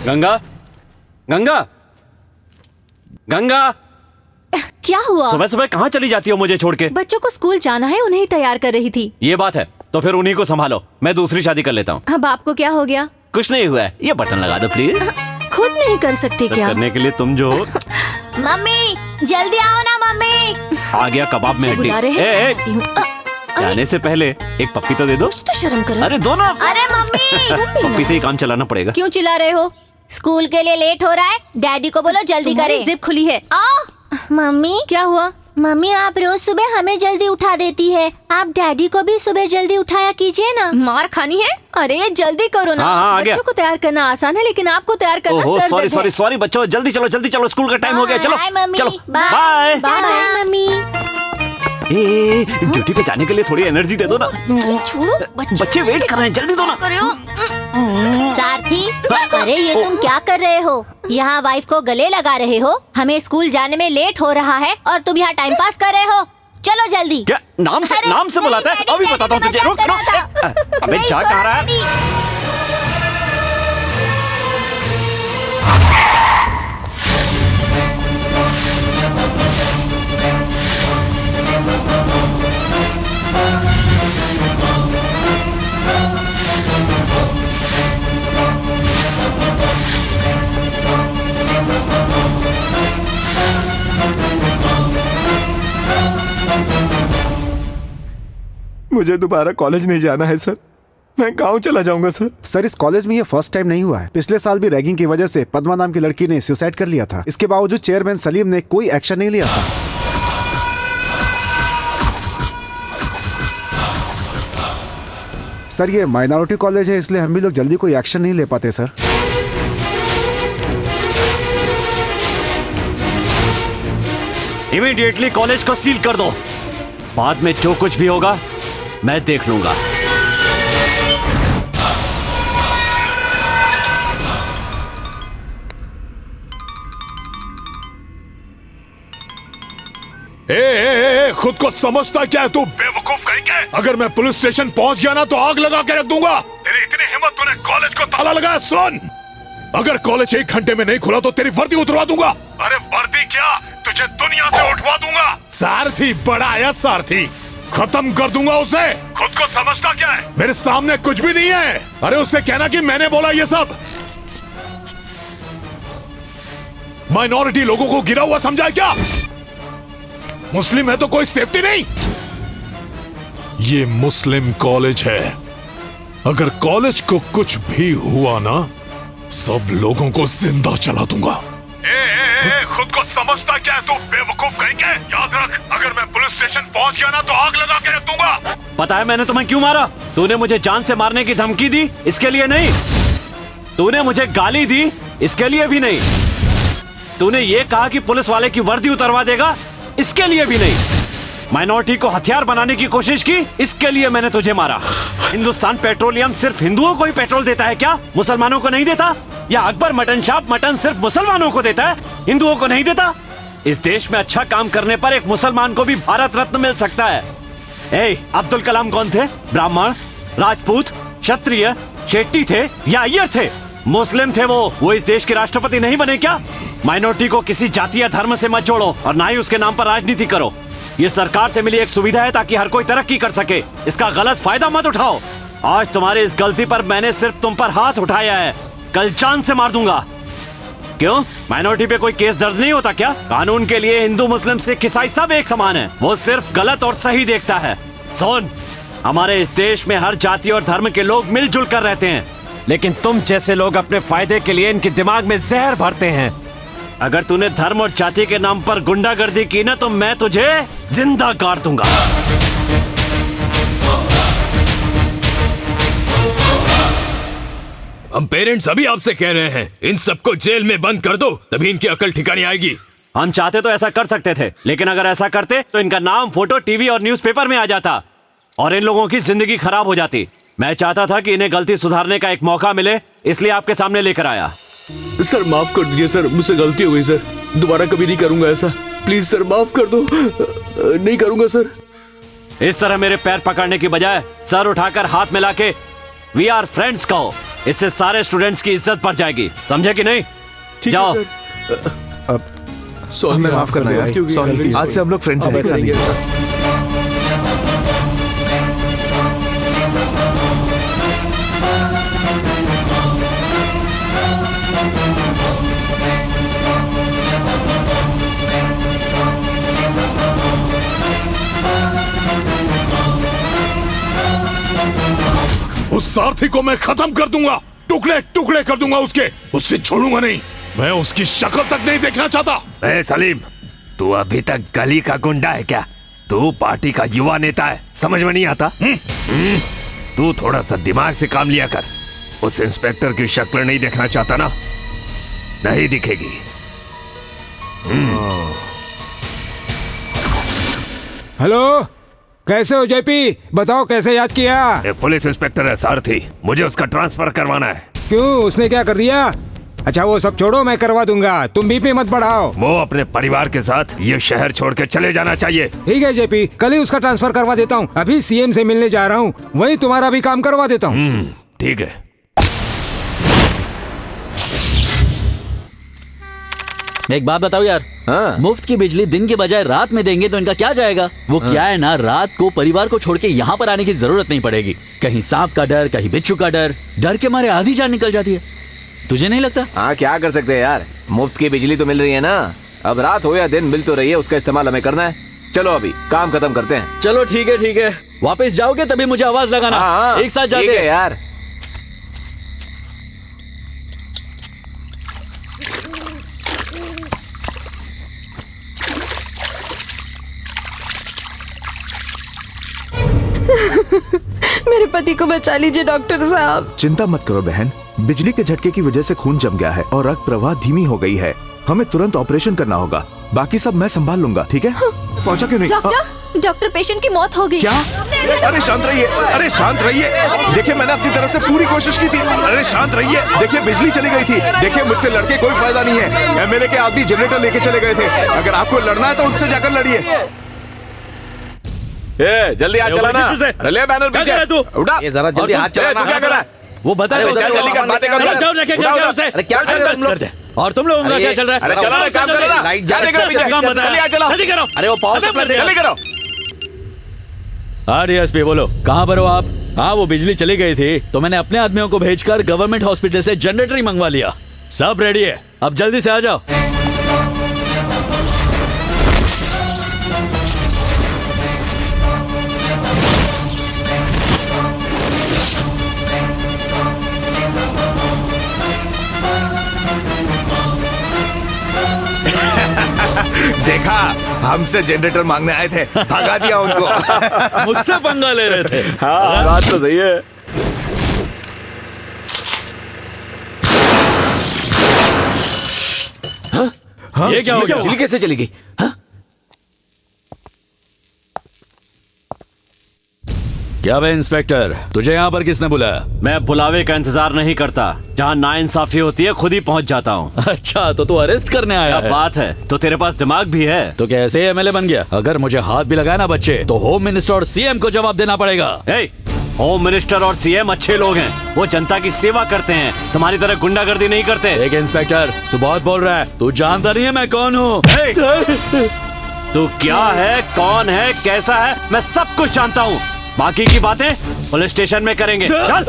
गंगा, गंगा, गंगा, क्या हुआ? सुबह सुबह कहाँ चली जाती हो मुझे छोड़ के? बच्चों को स्कूल जाना है, उन्हें ही तैयार कर रही थी। ये बात है तो फिर उन्हीं को संभालो, मैं दूसरी शादी कर लेता हूँ। अब आपको क्या हो गया? कुछ नहीं हुआ है, ये बटन लगा दो प्लीज। खुद नहीं कर सकते क्या? करने के लिए तुम जो मम्मी जल्दी आओ ना मम्मी। आ गया कबाब में हड्डी। बुला रहे ए, हैं। जाने से पहले एक पप्पी तो दे दो। कुछ तो शर्म करो। अरे दो ना। अरे मम्मी पप्पी से ही काम चलाना पड़ेगा। क्यों चिल्ला रहे हो? स्कूल के लिए लेट हो रहा है, डैडी को बोलो जल्दी करे। जिप खुली है। मम्मी क्या हुआ? मम्मी आप रोज सुबह हमें जल्दी उठा देती है, आप डैडी को भी सुबह जल्दी उठाया कीजिए ना। मार खानी है? अरे जल्दी करो ना। हाँ, बच्चों को तैयार करना आसान है, लेकिन आपको तैयार करना ओहो, सर सॉरी दर्द है। सॉरी सॉरी बच्चों, जल्दी चलो, स्कूल का टाइम हो गया। चलो बाय मम्मी, चलो, bye bye. Bye mummy. Duty पे जाने के लिए थोड़ी एनर्जी दे दो ना। छोड़ो, बच्चे वेट कर रहे हैं, जल्दी दो ना। सारथी, अरे ये तुम क्या कर रहे हो? यहाँ वाइफ को गले लगा रहे हो? हमें स्कूल जाने में लेट हो रहा है और तुम यहाँ टाइम पास कर रहे हो। चलो जल्दी। क्या नाम से बुलाता है? अभी बताता हूँ तुझे। रुक रुक। अबे जा कहाँ रहा है? मुझे दोबारा कॉलेज नहीं जाना है सर। मैं गांव चला जाऊंगा सर। सर इस कॉलेज में ये फर्स्ट टाइम नहीं हुआ है। पिछले साल भी रैगिंग की वजह से पद्मा नाम की लड़की ने सुसाइड कर लिया था। इसके बावजूद चेयरमैन सलीम ने कोई एक्शन नहीं लिया सर। सर ये माइनॉरिटी कॉलेज है, इसलिए हम भी लोग जल्दी कोई एक्शन नहीं ले पाते सर। इमीडिएटली कॉलेज को सील कर दो। बाद में जो कुछ भी होगा मैं देख लूंगा। खुद को समझता क्या है तू? बेवकूफ कहीं के। अगर मैं पुलिस स्टेशन पहुंच गया ना तो आग लगा के रख दूंगा। तेरी इतनी हिम्मत, तूने कॉलेज को ताला लगाया। सुन, अगर कॉलेज 1 घंटे में नहीं खुला तो तेरी वर्दी उतरवा दूंगा। अरे वर्दी क्या, तुझे दुनिया से उठवा दूंगा। सारथी बड़ा आया, सारथी खत्म कर दूंगा उसे। खुद को समझता क्या है? मेरे सामने कुछ भी नहीं है। अरे उससे कहना कि मैंने बोला ये सब। माइनॉरिटी लोगों को गिरा हुआ समझा क्या? मुस्लिम है तो कोई सेफ्टी नहीं। ये मुस्लिम कॉलेज है। अगर कॉलेज को कुछ भी हुआ ना, सब लोगों को जिंदा चला दूंगा। खुद को समझता क्या है तू? बेवकूफ कहीं के। याद रख, अगर मैं पुलिस स्टेशन पहुंच गया ना तो आग लगा के रख दूंगा। पता है मैंने तुम्हें क्यों मारा? तूने मुझे जान से मारने की धमकी दी, इसके लिए नहीं। तूने मुझे गाली दी, इसके लिए भी नहीं। तूने ये कहा कि पुलिस वाले की वर्दी उतरवा देगा, इसके लिए भी नहीं। माइनॉरिटी को हथियार बनाने की कोशिश की, इसके लिए मैंने तुझे मारा। हिंदुस्तान पेट्रोलियम सिर्फ हिंदुओं को ही पेट्रोल देता है क्या? मुसलमानों को नहीं देता? या अकबर मटन शॉप मटन सिर्फ मुसलमानों को देता है, हिंदुओं को नहीं देता? इस देश में अच्छा काम करने पर एक मुसलमान को भी भारत रत्न मिल सकता है। अब्दुल कलाम कौन थे? ब्राह्मण, राजपूत, क्षत्रिय, शेट्टी थे या अय्यर थे? मुस्लिम थे वो इस देश के राष्ट्रपति नहीं बने क्या? माइनॉरिटी को किसी जाति या धर्म से मत जोड़ो और ना ही उसके नाम पर राजनीति करो। ये सरकार से मिली एक सुविधा है ताकि हर कोई तरक्की कर सके। इसका गलत फायदा मत उठाओ। आज तुम्हारी इस गलती पर मैंने सिर्फ तुम पर हाथ उठाया है, कल जान से मार दूंगा। क्यों? माइनॉरिटी पे कोई केस दर्ज नहीं होता क्या? कानून के लिए हिंदू मुस्लिम सिख ईसाई सब एक समान है। वो सिर्फ गलत और सही देखता है। सुन, हमारे इस देश में हर जाति और धर्म के लोग मिलजुल कर रहते हैं, लेकिन तुम जैसे लोग अपने फायदे के लिए इनके दिमाग में जहर भरते हैं। अगर तूने धर्म और जाति के नाम पर गुंडागर्दी की ना तो मैं तुझे जिंदा गाड़ दूंगा। हम पेरेंट्स अभी आपसे कह रहे हैं, इन सबको जेल में बंद कर दो, तभी इनकी अकल ठिकाने आएगी। हम चाहते तो ऐसा कर सकते थे, लेकिन अगर ऐसा करते तो इनका नाम फोटो टीवी और न्यूज़पेपर में आ जाता और इन लोगों की जिंदगी खराब हो जाती। मैं चाहता था कि इन्हें गलती सुधारने का एक मौका मिले, इसलिए आपके सामने लेकर आया। सर माफ कर दीजिए सर, मुझसे गलती हो गई सर, दोबारा कभी नहीं करूंगा ऐसा। प्लीज सर माफ कर दो। नहीं करूंगा सर। इस तरह मेरे पैर पकड़ने की बजाय सर उठाकर हाथ मिला के वी आर फ्रेंड्स कहो, इससे सारे स्टूडेंट्स की इज्जत बढ़ जाएगी। समझे कि नहीं? जाओ। हमें माफ करना यार, सॉरी। आज से हम लोग फ्रेंड्स हैं। उस सारथी को मैं खत्म कर दूंगा, टुकड़े टुकड़े कर दूंगा उसके, उससे छोड़ूंगा नहीं। मैं उसकी शक्ल तक नहीं देखना चाहता। ए सलीम, तू अभी तक गली का गुंडा है क्या? तू पार्टी का युवा नेता है, समझ में नहीं आता? तू थोड़ा सा दिमाग से काम लिया कर। उस इंस्पेक्टर की शक्ल नहीं देखना चाहता ना? नहीं दिखेगी। हेलो, कैसे हो जेपी? बताओ कैसे याद किया? ये पुलिस इंस्पेक्टर है सारथी, मुझे उसका ट्रांसफर करवाना है। क्यों, उसने क्या कर दिया? अच्छा वो सब छोड़ो, मैं करवा दूंगा, तुम बीपी मत बढ़ाओ। वो अपने परिवार के साथ ये शहर छोड़ के चले जाना चाहिए। ठीक है जेपी, कल ही उसका ट्रांसफर करवा देता हूँ। अभी सीएम से मिलने जा रहा हूँ, वही तुम्हारा भी काम करवा देता हूँ। ठीक है। एक बात बताओ यार, मुफ्त की बिजली दिन के बजाय रात में देंगे तो इनका क्या जाएगा? वो क्या है ना, रात को परिवार को छोड़ के यहाँ पर आने की जरूरत नहीं पड़ेगी। कहीं सांप का डर, कहीं बिच्छू का डर के मारे आधी जान निकल जाती है। तुझे नहीं लगता? हाँ, क्या कर सकते हैं यार, मुफ्त की बिजली तो मिल रही है ना। अब रात हो या दिन मिल तो रही है, उसका इस्तेमाल हमें करना है। चलो अभी काम खत्म करते हैं। चलो ठीक है, वापस जाओगे तभी मुझे आवाज लगाना। एक साथ जाते हैं यार। मेरे पति को बचा लीजिए डॉक्टर साहब। चिंता मत करो बहन, बिजली के झटके की वजह से खून जम गया है और रक्त प्रवाह धीमी हो गई है। हमें तुरंत ऑपरेशन करना होगा, बाकी सब मैं संभाल लूंगा। ठीक है? पहुंचा क्यों नहीं? डॉक्टर, पेशेंट की मौत हो गई। क्या? अरे शांत रहिए, अरे शांत रहिए। देखिए मैंने अपनी तरफ से पूरी कोशिश की थी। अरे शांत रहिए, देखिए बिजली चली गई थी। देखिए मुझसे लड़के कोई फायदा नहीं है। एमएलए के आदमी जनरेटर लेके चले गए थे। अगर आपको लड़ना है तो उनसे जाकर लड़िए। जल्दी हाथ चलाना। ले बैनर पीछे उठा। ये जरा जल्दी हाथ चलाना। क्या कर रहा है? वो बता जल्दी कर, बातें कर। अरे क्या कर रहे हो तुम लोग? और तुम लोगों का क्या चल रहा है? अरे चला रहा, काम कर रहा। लाइट जाने का पीछे काम बता। जल्दी हाथ चलाओ, जल्दी करो। अरे वो पावर सप्लाई दे, जल्दी करो। हाँ डीएसपी बोलो, कहाँ पर हो आप? हाँ वो बिजली चली गई थी तो मैंने अपने आदमियों को भेजकर गवर्नमेंट हॉस्पिटल से जनरेटर मंगवा लिया। सब रेडी है, अब जल्दी से आ जाओ। देखा, हमसे जनरेटर मांगने आए थे, भगा दिया उनको। मुझसे पंगा ले रहे थे। हाँ बात तो सही है। हाँ? ये क्या हो गया? बिजली कैसे चली गई? हाँ? क्या भाई इंस्पेक्टर, तुझे यहाँ पर किसने बुलाया? मैं बुलावे का इंतजार नहीं करता, जहाँ नाइंसाफी होती है खुद ही पहुँच जाता हूँ। अच्छा तो तू अरेस्ट करने आया है? बात है तो तेरे पास दिमाग भी है? तो कैसे एमएलए बन गया? अगर मुझे हाथ भी लगाया ना बच्चे तो होम मिनिस्टर और सीएम को जवाब देना पड़ेगा। होम मिनिस्टर और सीएम अच्छे लोग हैं, वो जनता की सेवा करते हैं, तुम्हारी तरह गुंडागर्दी नहीं करते। एक इंस्पेक्टर, तू बहुत बोल रहा है, तू जानता नहीं है मैं कौन हूँ। तू क्या है, कौन है, कैसा है, मैं सब कुछ जानता हूँ। बाकी की बातें पुलिस स्टेशन में करेंगे। चल।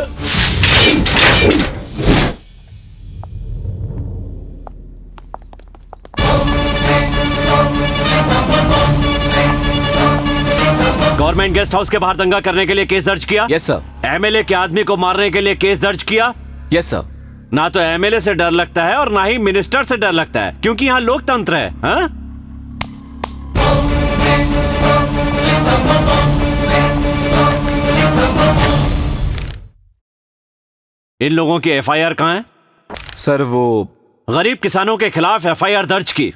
गवर्नमेंट गेस्ट हाउस के बाहर दंगा करने के लिए केस दर्ज किया? Yes sir. एमएलए के आदमी को मारने के लिए केस दर्ज किया? Yes sir. ना तो एमएलए से डर लगता है और ना ही मिनिस्टर से डर लगता है, क्योंकि यहाँ लोकतंत्र है। हाँ? इन लोगों की एफआईआर कहाँ है? सर वो गरीब किसानों के खिलाफ एफआईआर दर्ज की,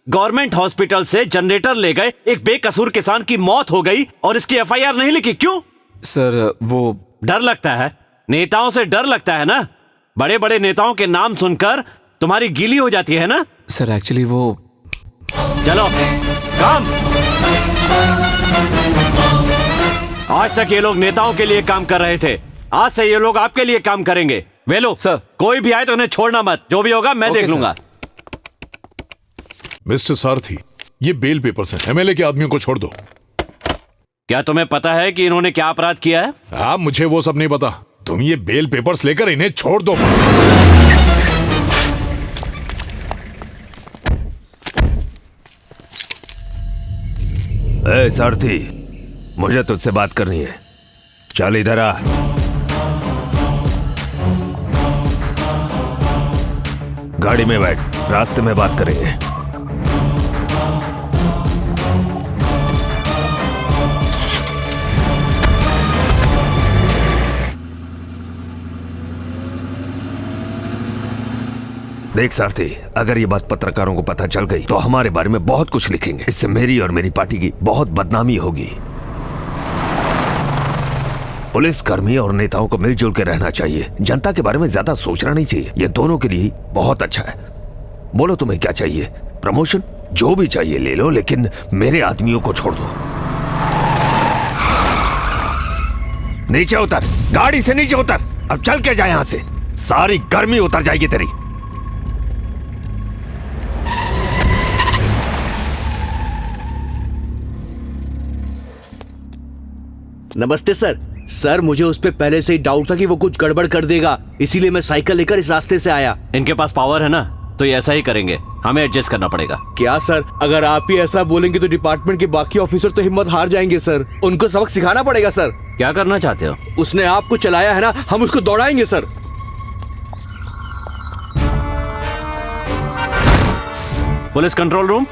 गवर्नमेंट हॉस्पिटल से जनरेटर ले गए, एक बेकसूर किसान की मौत हो गई और इसकी एफआईआर नहीं लिखी, क्यों? सर वो डर लगता है, नेताओं से डर लगता है ना। बड़े बड़े नेताओं के नाम सुनकर तुम्हारी गीली हो जाती है ना। सर एक्चुअली वो चलो काम। आज तक ये लोग नेताओं के लिए काम कर रहे थे, आज से ये लोग आपके लिए काम करेंगे। वे लोग सर, कोई भी आए तो उन्हें छोड़ना मत, जो भी होगा मैं देख लूंगा। मिस्टर सारथी, ये बेल पेपर्स हैं, एमएलए के आदमियों को छोड़ दो। क्या तुम्हें पता है कि इन्होंने क्या अपराध किया है? हाँ, मुझे वो सब नहीं पता। तुम ये बेल पेपर्स लेकर इन्हें छोड़ दो। ए सारथी, मुझे तुझसे बात करनी है, चल इधर आ। गाड़ी में बैठ, रास्ते में बात करेंगे। देख सारथी, अगर ये बात पत्रकारों को पता चल गई तो हमारे बारे में बहुत कुछ लिखेंगे। इससे मेरी और मेरी पार्टी की बहुत बदनामी होगी। पुलिस कर्मी और नेताओं को मिलजुल के रहना चाहिए, जनता के बारे में ज्यादा सोचना नहीं चाहिए। ये दोनों के लिए बहुत अच्छा है। बोलो तुम्हें क्या चाहिए? प्रमोशन? जो भी चाहिए ले लो, लेकिन मेरे आदमियों को छोड़ दो। नीचे उतर, गाड़ी से नीचे उतर। अब चल के जा यहां से, सारी गर्मी उतर जाएगी तेरी। नमस्ते सर। सर, मुझे उस पे पहले से ही डाउट था कि वो कुछ गड़बड़ कर देगा, इसीलिए मैं साइकिल लेकर इस रास्ते से आया। इनके पास पावर है ना, तो ये ऐसा ही करेंगे। हमें एडजस्ट करना पड़ेगा। क्या सर, अगर आप ही ऐसा बोलेंगे तो डिपार्टमेंट के बाकी ऑफिसर तो हिम्मत हार जाएंगे सर। उनको सबक सिखाना पड़ेगा सर। क्या करना चाहते हो? उसने आपको चलाया है ना, हम उसको दौड़ाएंगे सर। पुलिस कंट्रोल रूम,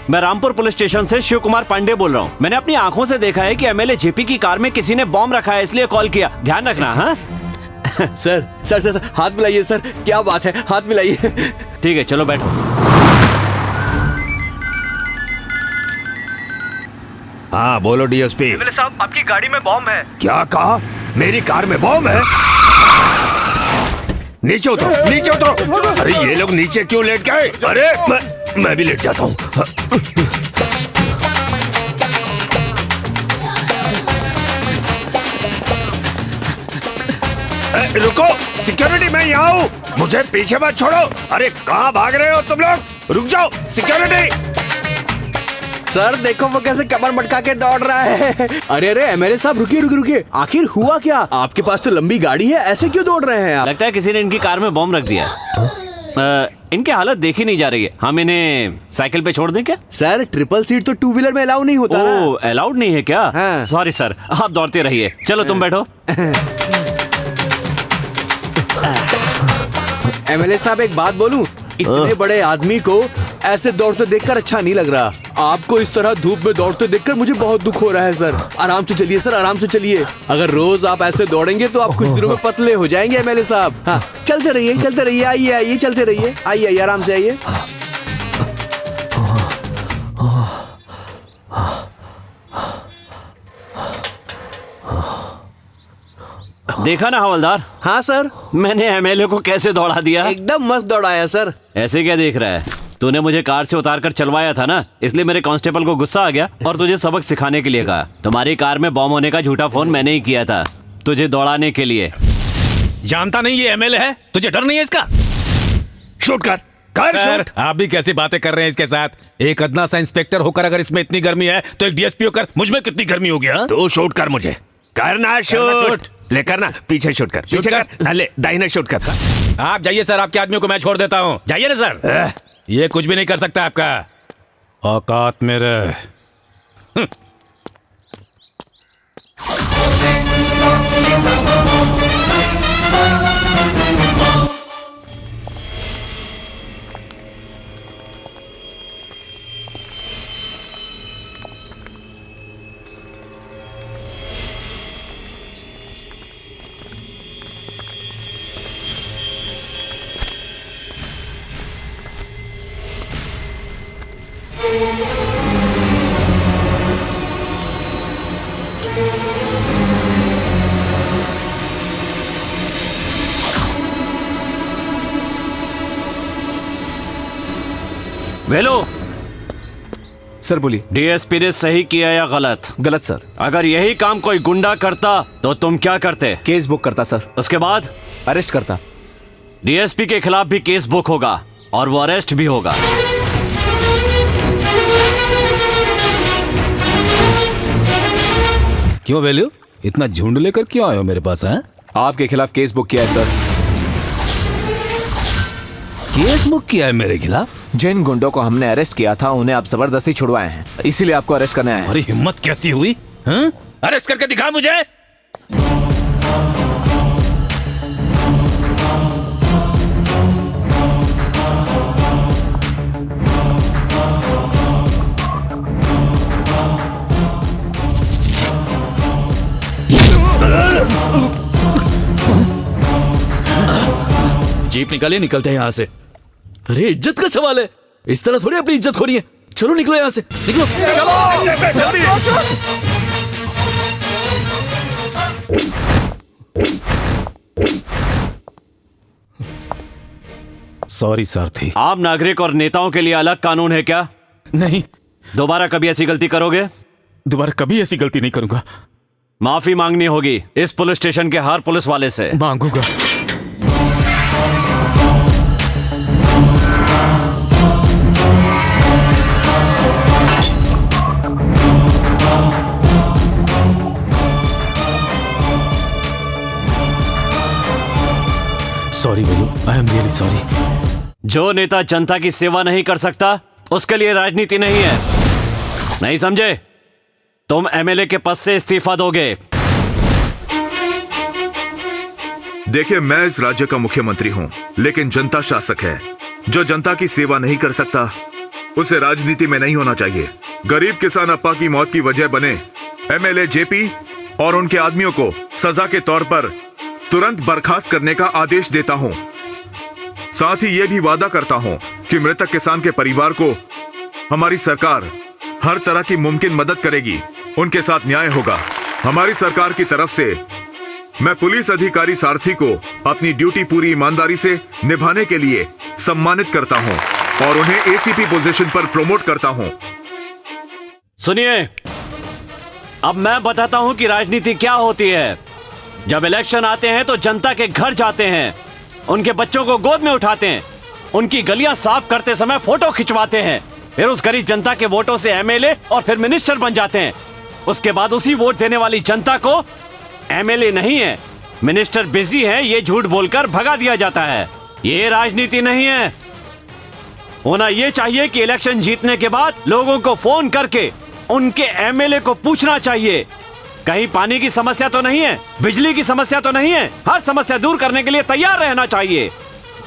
मैं रामपुर पुलिस स्टेशन से शिव कुमार पांडे बोल रहा हूँ। मैंने अपनी आंखों से देखा है कि एमएलए जेपी की कार में किसी ने बॉम्ब रखा है, इसलिए कॉल किया। ध्यान रखना। हाँ सर सर सर हाथ मिलाइए सर। क्या बात है, हाथ मिलाइए। ठीक है, चलो बैठो। हाँ बोलो डीएसपी। एमएलए साहब, आपकी गाड़ी में बॉम्ब है। क्या कहा? मेरी कार में बॉम्ब है? नीचे उतरो, नीचे उतरो। अरे ये लोग नीचे क्यों लेट गए? अरे मैं भी लेट जाता हूँ। रुको, सिक्योरिटी, मैं यहाँ हूँ, मुझे पीछे मत छोड़ो। अरे कहाँ भाग रहे हो तुम लोग? रुक जाओ सिक्योरिटी। सर देखो वो कैसे कमर मटका के दौड़ रहा है। अरे अरे एमएलए साहब, रुकिए रुकिए रुकिए। आखिर हुआ क्या? आपके पास तो लंबी गाड़ी है, ऐसे क्यों दौड़ रहे हैं आप? लगता है किसी ने इनकी कार में बॉम्ब रख दिया। इनकी हालत देखी नहीं जा रही है। हम इन्हें साइकिल पे छोड़ दें क्या? सर ट्रिपल सीट तो टू व्हीलर में अलाउ नहीं होता ना। ओह, अलाउड नहीं है क्या? हाँ। सॉरी सर, आप दौड़ते रहिए। चलो तुम बैठो। एमएलए साहब एक बात बोलूं, इतने बड़े आदमी को ऐसे दौड़ते देखकर अच्छा नहीं लग रहा। आपको इस तरह धूप में दौड़ते देखकर मुझे बहुत दुख हो रहा है सर। आराम से चलिए सर, आराम से चलिए। अगर रोज आप ऐसे दौड़ेंगे तो आप कुछ दिनों में पतले हो जाएंगे एमएलए साहब। हाँ चलते रहिए, चलते रहिए। आइए आइए, चलते रहिए। आइए आइए, आराम से आइए। देखा ना हवलदार? हाँ सर, मैंने एमएलए को कैसे दौड़ा दिया। एकदम मस्त दौड़ाया सर। ऐसे क्या देख रहा है? तूने मुझे कार से उतार कर चलवाया था ना, इसलिए मेरे कांस्टेबल को गुस्सा आ गया और तुझे सबक सिखाने के लिए कहा। तुम्हारी कार में बॉम्ब होने का झूठा फोन मैंने ही किया था, तुझे दौड़ाने के लिए। जानता नहीं ये एमएलए है? तुझे डर नहीं है इसका? शूट कर, कर शूट। आप भी कैसी बातें कर रहे हैं इसके साथ? एक अदना सा इंस्पेक्टर होकर अगर इसमें इतनी गर्मी है तो एक डीएसपी होकर मुझ में कितनी गर्मी होगी? तो शूट कर, मुझे करना शूट। ले करना, पीछे शूट कर, पीछे कर। ले दाहिने शूट कर। आप जाइए सर, आपके आदमियों को मैं छोड़ देता हूँ। जाइए ना सर। ये कुछ भी नहीं कर सकता आपका औकात मेरे। वेलो सर बोलिए। डीएसपी ने सही किया या गलत? गलत सर। अगर यही काम कोई गुंडा करता तो तुम क्या करते? केस बुक करता सर। उसके बाद अरेस्ट करता। डीएसपी के खिलाफ भी केस बुक होगा और वो अरेस्ट भी होगा। क्यों वैल्यू, इतना झुंड लेकर क्यों आए हो मेरे पास? हैं? आपके खिलाफ केस बुक किया है सर। केस बुक किया है मेरे खिलाफ? जिन गुंडों को हमने अरेस्ट किया था उन्हें आप जबरदस्ती छुड़वाए हैं, इसीलिए आपको अरेस्ट करने आए हैं। अरे हिम्मत कैसी हुई? अरेस्ट करके दिखा मुझे। जीप निकालिए, निकलते हैं यहाँ से। अरे इज्जत का सवाल है, इस तरह थोड़ी अपनी इज्जत खोनी है। चलो निकलो यहाँ से, निकलो। सॉरी सारथी। आम नागरिक और नेताओं के लिए अलग कानून है क्या? नहीं, दोबारा कभी ऐसी गलती करोगे? दोबारा कभी ऐसी गलती नहीं करूंगा। माफी मांगनी होगी इस पुलिस स्टेशन के हर पुलिस वाले से। मांगूंगा। सॉरी भैया, आई एम रियली सॉरी। जो नेता जनता की सेवा नहीं कर सकता उसके लिए राजनीति नहीं है, नहीं समझे? तुम एमएलए के पद से इस्तीफा दोगे। देखिए, मैं इस राज्य का मुख्यमंत्री हूं, लेकिन जनता शासक है। जो जनता की सेवा नहीं कर सकता उसे राजनीति में नहीं होना चाहिए। गरीब किसान अप्पा की मौत की वजह बने एमएलए जेपी और उनके आदमियों को सजा के तौर पर तुरंत बर्खास्त करने का आदेश देता हूं। साथ ही यह भी वादा करता हूं कि मृतक किसान के परिवार को हमारी सरकार हर तरह की मुमकिन मदद करेगी, उनके साथ न्याय होगा। हमारी सरकार की तरफ से मैं पुलिस अधिकारी सारथी को अपनी ड्यूटी पूरी ईमानदारी से निभाने के लिए सम्मानित करता हूं और उन्हें एसीपी पोजीशन पर प्रमोट करता हूं। सुनिए, अब मैं बताता हूं कि राजनीति क्या होती है। जब इलेक्शन आते हैं तो जनता के घर जाते हैं, उनके बच्चों को गोद में उठाते हैं, उनकी गलियां साफ करते समय फोटो खिंचवाते हैं, फिर उस गरीब जनता के वोटों से एमएलए और फिर मिनिस्टर बन जाते हैं। उसके बाद उसी वोट देने वाली जनता को एमएलए नहीं है, मिनिस्टर बिजी है, ये झूठ बोलकर भगा दिया जाता है। ये राजनीति नहीं है। होना ये चाहिए कि इलेक्शन जीतने के बाद लोगों को फोन करके उनके एमएलए को पूछना चाहिए कहीं पानी की समस्या तो नहीं है, बिजली की समस्या तो नहीं है। हर समस्या दूर करने के लिए तैयार रहना चाहिए।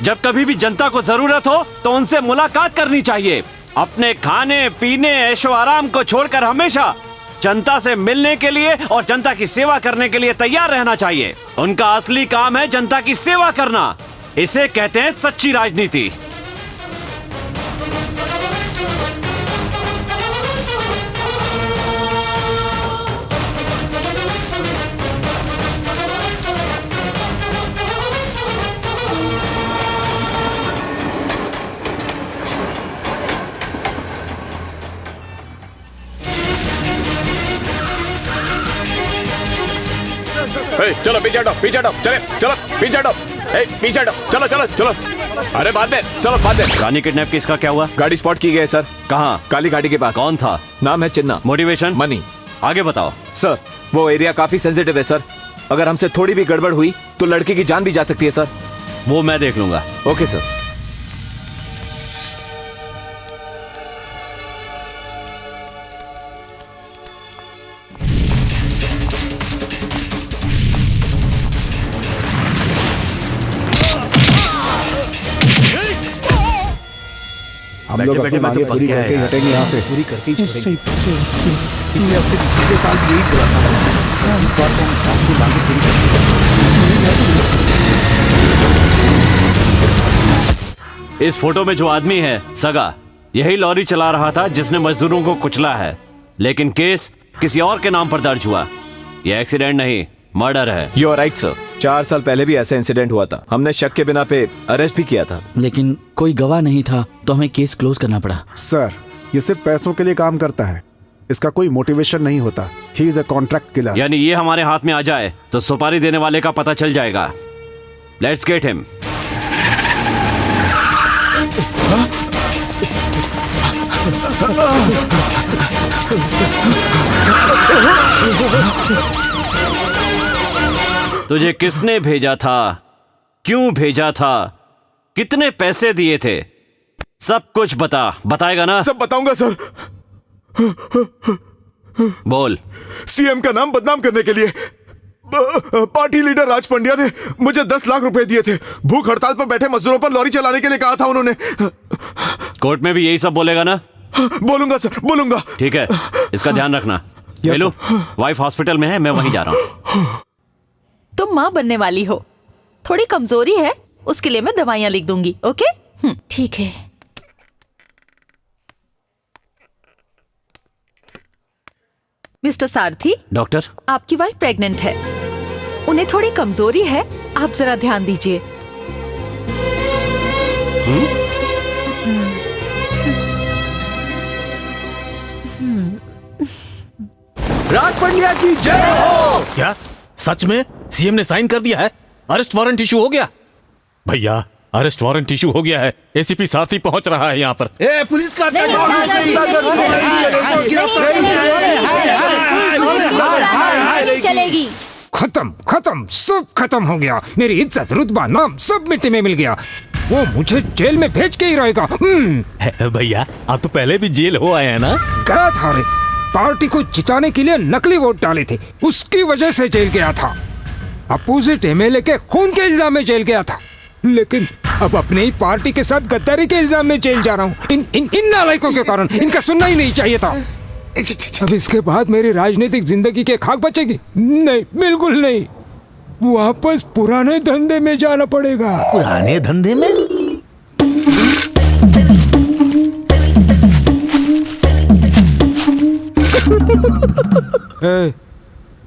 जब कभी भी जनता को जरूरत हो तो उनसे मुलाकात करनी चाहिए। अपने खाने पीने ऐशो आराम को छोड़कर हमेशा जनता से मिलने के लिए और जनता की सेवा करने के लिए तैयार रहना चाहिए। उनका असली काम है जनता की सेवा करना। इसे कहते हैं सच्ची राजनीति। चलो पीछे हटो, पीछे हटो, चले चलो पीछे हटो, पीछे हटो, चलो चलो चलो। अरे बाद में, चलो बाद में। रानी किडनैप केस का क्या हुआ? गाड़ी स्पॉट की गई सर। कहाँ? काली गाड़ी के पास। कौन था? नाम है चिन्ना। मोटिवेशन? मनी। आगे बताओ। सर वो एरिया काफी सेंसिटिव है सर, अगर हमसे थोड़ी भी गड़बड़ हुई तो लड़के की जान भी जा सकती है सर। वो मैं देख लूंगा। Okay sir. हम लोग अपनी मांगे पूरी करके ही हटेंगे यहाँ से। पूरी करके ही छोड़ेंगे। पिछले हफ्ते पिछले साल यही बोला था। इस बार तो हम आपकी मांगे पूरी करेंगे। इस फोटो में जो आदमी है सगा, यही लॉरी चला रहा था जिसने मजदूरों को कुचला है, लेकिन केस किसी और के नाम पर दर्ज हुआ। यह एक्सीडेंट नहीं, मर्डर है। You are right sir. 4 साल पहले भी ऐसा इंसिडेंट हुआ था, हमने शक के बिना पे अरेस्ट भी किया था, लेकिन कोई गवाह नहीं था तो हमें केस क्लोज करना पड़ा। सर ये सिर्फ पैसों के लिए काम करता है, इसका कोई मोटिवेशन नहीं होता। He is a contract killer. यानी ये हमारे हाथ में आ जाए तो सुपारी देने वाले का पता चल जाएगा। Let's get him. तुझे किसने भेजा था, क्यों भेजा था, कितने पैसे दिए थे, सब कुछ बताएगा ना? सब बताऊंगा सर। बोल। सीएम का नाम बदनाम करने के लिए पार्टी लीडर राज पंड्या ने मुझे 10 लाख रुपए दिए थे। भूख हड़ताल पर बैठे मजदूरों पर लॉरी चलाने के लिए कहा था उन्होंने। कोर्ट में भी यही सब बोलेगा ना? बोलूंगा सर, बोलूंगा। ठीक है, इसका ध्यान रखना। हेलो, वाइफ हॉस्पिटल में है, मैं वहीं जा रहा हूँ। तुम माँ बनने वाली हो, थोड़ी कमजोरी है, उसके लिए मैं दवाइयाँ लिख दूंगी। ओके? ठीक है। मिस्टर सारथी, डॉक्टर, आपकी वाइफ प्रेग्नेंट है, उन्हें थोड़ी कमजोरी है, आप जरा ध्यान दीजिए। राज पंड्या की जय हो। क्या सच में सीएम ने साइन कर दिया है? अरेस्ट वारंट इशू हो गया? भैया, अरेस्ट वारंट इशू हो गया है। एसीपी सारथी पहुंच रहा है यहाँ पर। पुलिस का चलेगी। खत्म खत्म, सब खत्म हो गया। मेरी इज्जत, रुतबा, नाम सब मिट्टी में मिल गया। वो मुझे जेल में भेज के ही रहेगा। भैया, आप तो पहले भी जेल हो आए हैं ना? गया था रे, पार्टी को जिताने के लिए नकली वोट डाले थे, उसकी वजह से जेल गया था। अपोजिट एमएलए के खून के इल्जाम में जेल गया था, लेकिन अब अपने ही पार्टी के साथ गद्दारी के इल्जाम में जेल जा रहा हूँ। इन नालायकों के कारण। इनका सुनना ही नहीं चाहिए था। अब इसके बाद मेरी राजनीतिक जिंदगी के खाक बचेगी? नहीं, बिल्कुल नहीं। वापस पुराने धंधे में जाना पड़ेगा। पुराने धंधे में?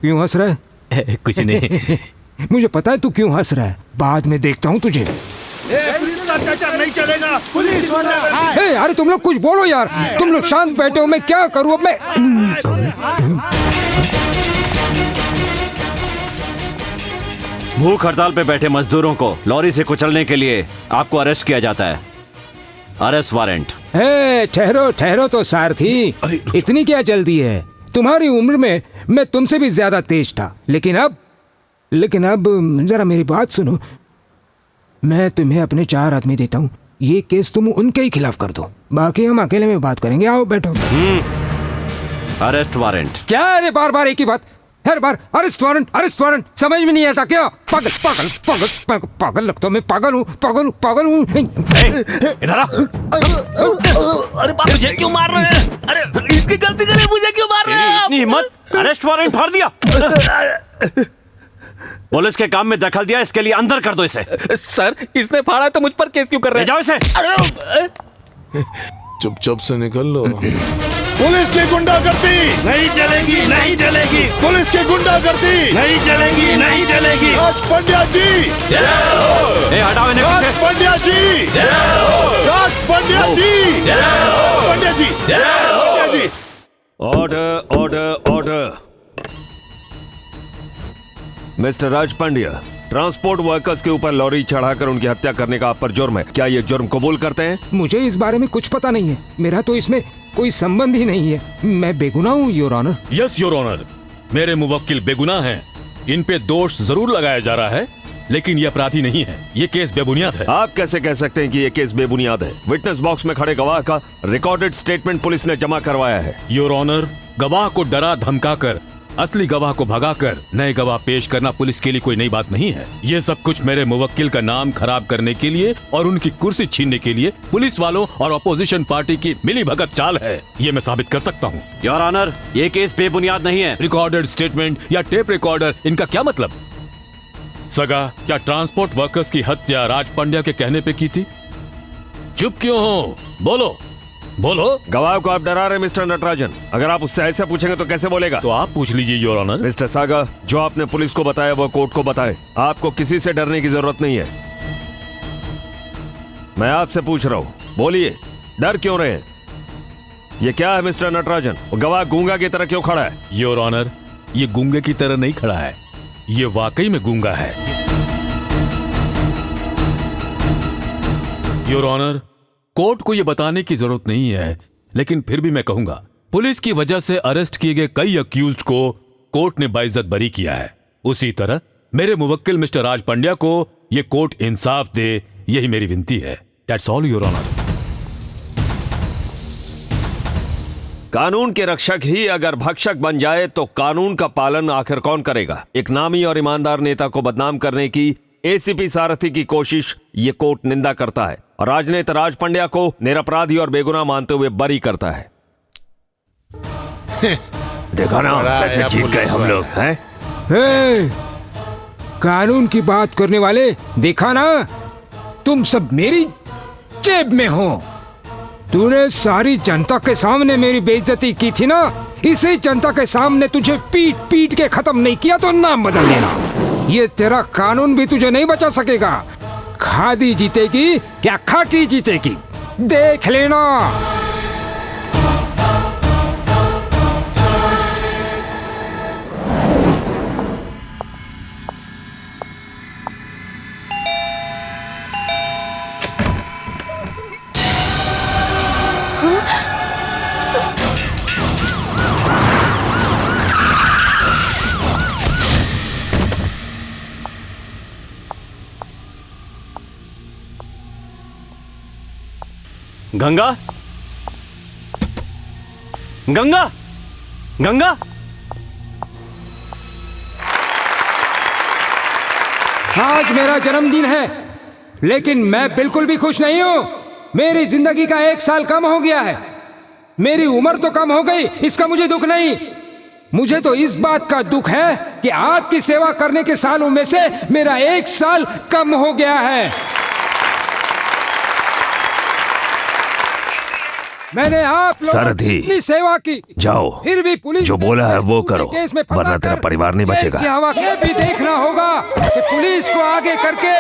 क्यों हंस रहा है? कुछ नहीं। मुझे पता है तू क्यों हंस रहा है, बाद में देखता हूँ तुझे। नहीं चलेगा, पुलिस अरे तुम लोग कुछ बोलो यार, तुम लोग शांत बैठे हो, मैं क्या करूँ अब मैं। भूख हड़ताल पे बैठे मजदूरों को लॉरी से कुचलने के लिए आपको अरेस्ट किया जाता है। Arrest warrant. ठहरो ठहरो तो सारथी, इतनी क्या जल्दी है? तुम्हारी उम्र में मैं तुमसे भी ज्यादा तेज था, लेकिन अब जरा मेरी बात सुनो। मैं तुम्हें अपने 4 आदमी देता हूँ, ये केस तुम उनके ही खिलाफ कर दो, बाकी हम अकेले में बात करेंगे। आओ बैठो। Arrest warrant. क्या? अरे बार बार एक ही बात, हर बार अरेस्ट वारंट, समझ में नहीं आता क्या? पागल पागल पागल पागल पागल लगता हूँ मैं। पागल हूँ। इधर आ। अरे मुझे क्यों मार रहे हैं? अरे इसकी गलती करे, मुझे क्यों मार रहे हैं? इतनी हिम्मत! अरेस्ट वारंट फाड़ दिया। पुलिस के काम में दखल दिया, इसके लिए अंदर कर दो इसे। सर, इसने फाड़ा तो मुझ पर केस क्यों कर रहे हैं? जाओ इसे। चुपचाप से निकल लो। पुलिस की गुंडागर्दी नहीं चलेगी, नहीं चलेगी। पुलिस की गुंडागर्दी नहीं चलेगी, नहीं चलेगी। राज पंड्या जी, हटाओ इन्हें। Raj Pandya ji, Raj Pandya ji, Pandya ji, Pandya ji. Order, order, order. Mister Raj Pandya, transport workers के ऊपर लॉरी चढ़ाकर उनकी हत्या करने का आप पर जुर्म है, क्या ये जुर्म कबूल करते हैं? मुझे इस बारे में कुछ पता नहीं है, मेरा तो इसमें कोई संबंध ही नहीं है। मैं बेगुनाह हूँ your honour. Yes your honour, मेरे मुवक्किल बेगुनाह हैं। इन पे दोष जरूर लगाया जा रहा है, लेकिन ये अपराधी नहीं है। ये केस बेबुनियाद है। आप कैसे कह सकते हैं कि ये केस बेबुनियाद है? विटनेस बॉक्स में खड़े गवाह का रिकॉर्डेड स्टेटमेंट पुलिस ने जमा करवाया है। योर ऑनर, गवाह को डरा धमकाकर असली गवाह को भगाकर नए गवाह पेश करना पुलिस के लिए कोई नई बात नहीं है। ये सब कुछ मेरे मुवक्किल का नाम खराब करने के लिए और उनकी कुर्सी छीनने के लिए पुलिस वालों और अपोजिशन पार्टी की मिलीभगत चाल है। ये मैं साबित कर सकता हूँ। योर ऑनर, ये केस बेबुनियाद नहीं है। रिकॉर्डेड स्टेटमेंट या टेप रिकॉर्डर, इनका क्या मतलब? सगा, क्या ट्रांसपोर्ट वर्कर्स की हत्या राज पंड्या के कहने पे की थी? चुप क्यों हो? बोलो बोलो। गवाह को आप डरा रहे मिस्टर नटराजन। अगर आप उससे ऐसे पूछेंगे तो कैसे बोलेगा? तो आप पूछ लीजिए योर ऑनर। मिस्टर सागा, जो आपने पुलिस को बताया वो कोर्ट को बताए। आपको किसी से डरने की जरूरत नहीं है। मैं आपसे पूछ रहा हूँ, बोलिए, डर क्यों रहे? ये क्या है मिस्टर नटराजन? गवाह गूंगा की तरह क्यों खड़ा है? योर ऑनर, ये गूंगे की तरह नहीं खड़ा है, ये वाकई में गूंगा है। योर ऑनर, कोर्ट को यह बताने की जरूरत नहीं है, लेकिन फिर भी मैं कहूंगा, पुलिस की वजह से अरेस्ट किए गए कई अक्यूज्ड को कोर्ट ने बाइज्जत बरी किया है। उसी तरह मेरे मुवक्किल मिस्टर राज पंड्या को यह कोर्ट इंसाफ दे, यही मेरी विनती है। That's all your honour. कानून के रक्षक ही अगर भक्षक बन जाए तो कानून का पालन आखिर कौन करेगा? एक नामी और ईमानदार नेता को बदनाम करने की एसीपी सारथी की कोशिश ये कोर्ट निंदा करता है और राजनेता राज पंड्या को निरपराधी और बेगुनाह मानते हुए बरी करता है। देखा ना कैसे जीत गए हम लोग हैं? कानून की बात करने वाले, देखा ना, तुम सब मेरी जेब में हो। तूने सारी जनता के सामने मेरी बेइज्जती की थी ना, इसी जनता के सामने तुझे पीट पीट के खत्म नहीं किया तो नाम बदल लेना। ये तेरा कानून भी तुझे नहीं बचा सकेगा। खादी जीतेगी क्या खाकी जीतेगी, देख लेना। गंगा, गंगा, गंगा। आज मेरा जन्मदिन है, लेकिन मैं बिल्कुल भी खुश नहीं हूं। मेरी जिंदगी का 1 साल कम हो गया है। मेरी उम्र तो कम हो गई, इसका मुझे दुख नहीं। मुझे तो इस बात का दुख है कि आपकी सेवा करने के सालों में से मेरा 1 साल कम हो गया है। मैंने आप लोगों की इतनी सेवा की, जाओ, फिर भी पुलिस जो बोला है वो करो, केस में फंसा वरना तेरा कर परिवार नहीं बचेगा। क्या हवा ये भी देखना होगा कि पुलिस को आगे करके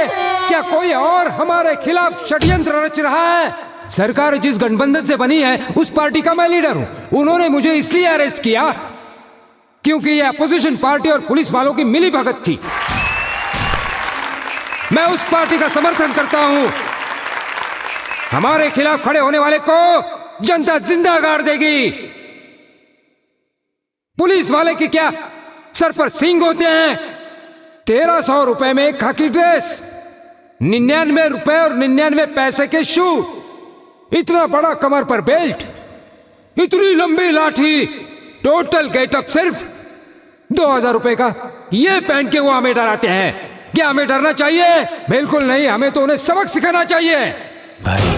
क्या कोई और हमारे खिलाफ षड्यंत्र रच रहा है। सरकार जिस गठबंधन से बनी है उस पार्टी का मैं लीडर हूँ। उन्होंने मुझे इसलिए अरेस्ट किया क्योंकि ये अपोजिशन पार्टी और पुलिस वालों की मिली भगत थी। मैं उस पार्टी का समर्थन करता हूँ। हमारे खिलाफ खड़े होने वाले को जनता जिंदा गाड़ देगी। पुलिस वाले की क्या सर पर सींग होते हैं। 1300 रुपए में एक खाकी ड्रेस, 99 रुपए और 99 पैसे के शू, इतना बड़ा कमर पर बेल्ट, इतनी लंबी लाठी, टोटल गेटअप सिर्फ 2000 रुपए का। ये पहन के वो हमें डराते हैं। क्या हमें डरना चाहिए? बिल्कुल नहीं। हमें तो उन्हें सबक सिखाना चाहिए। भाई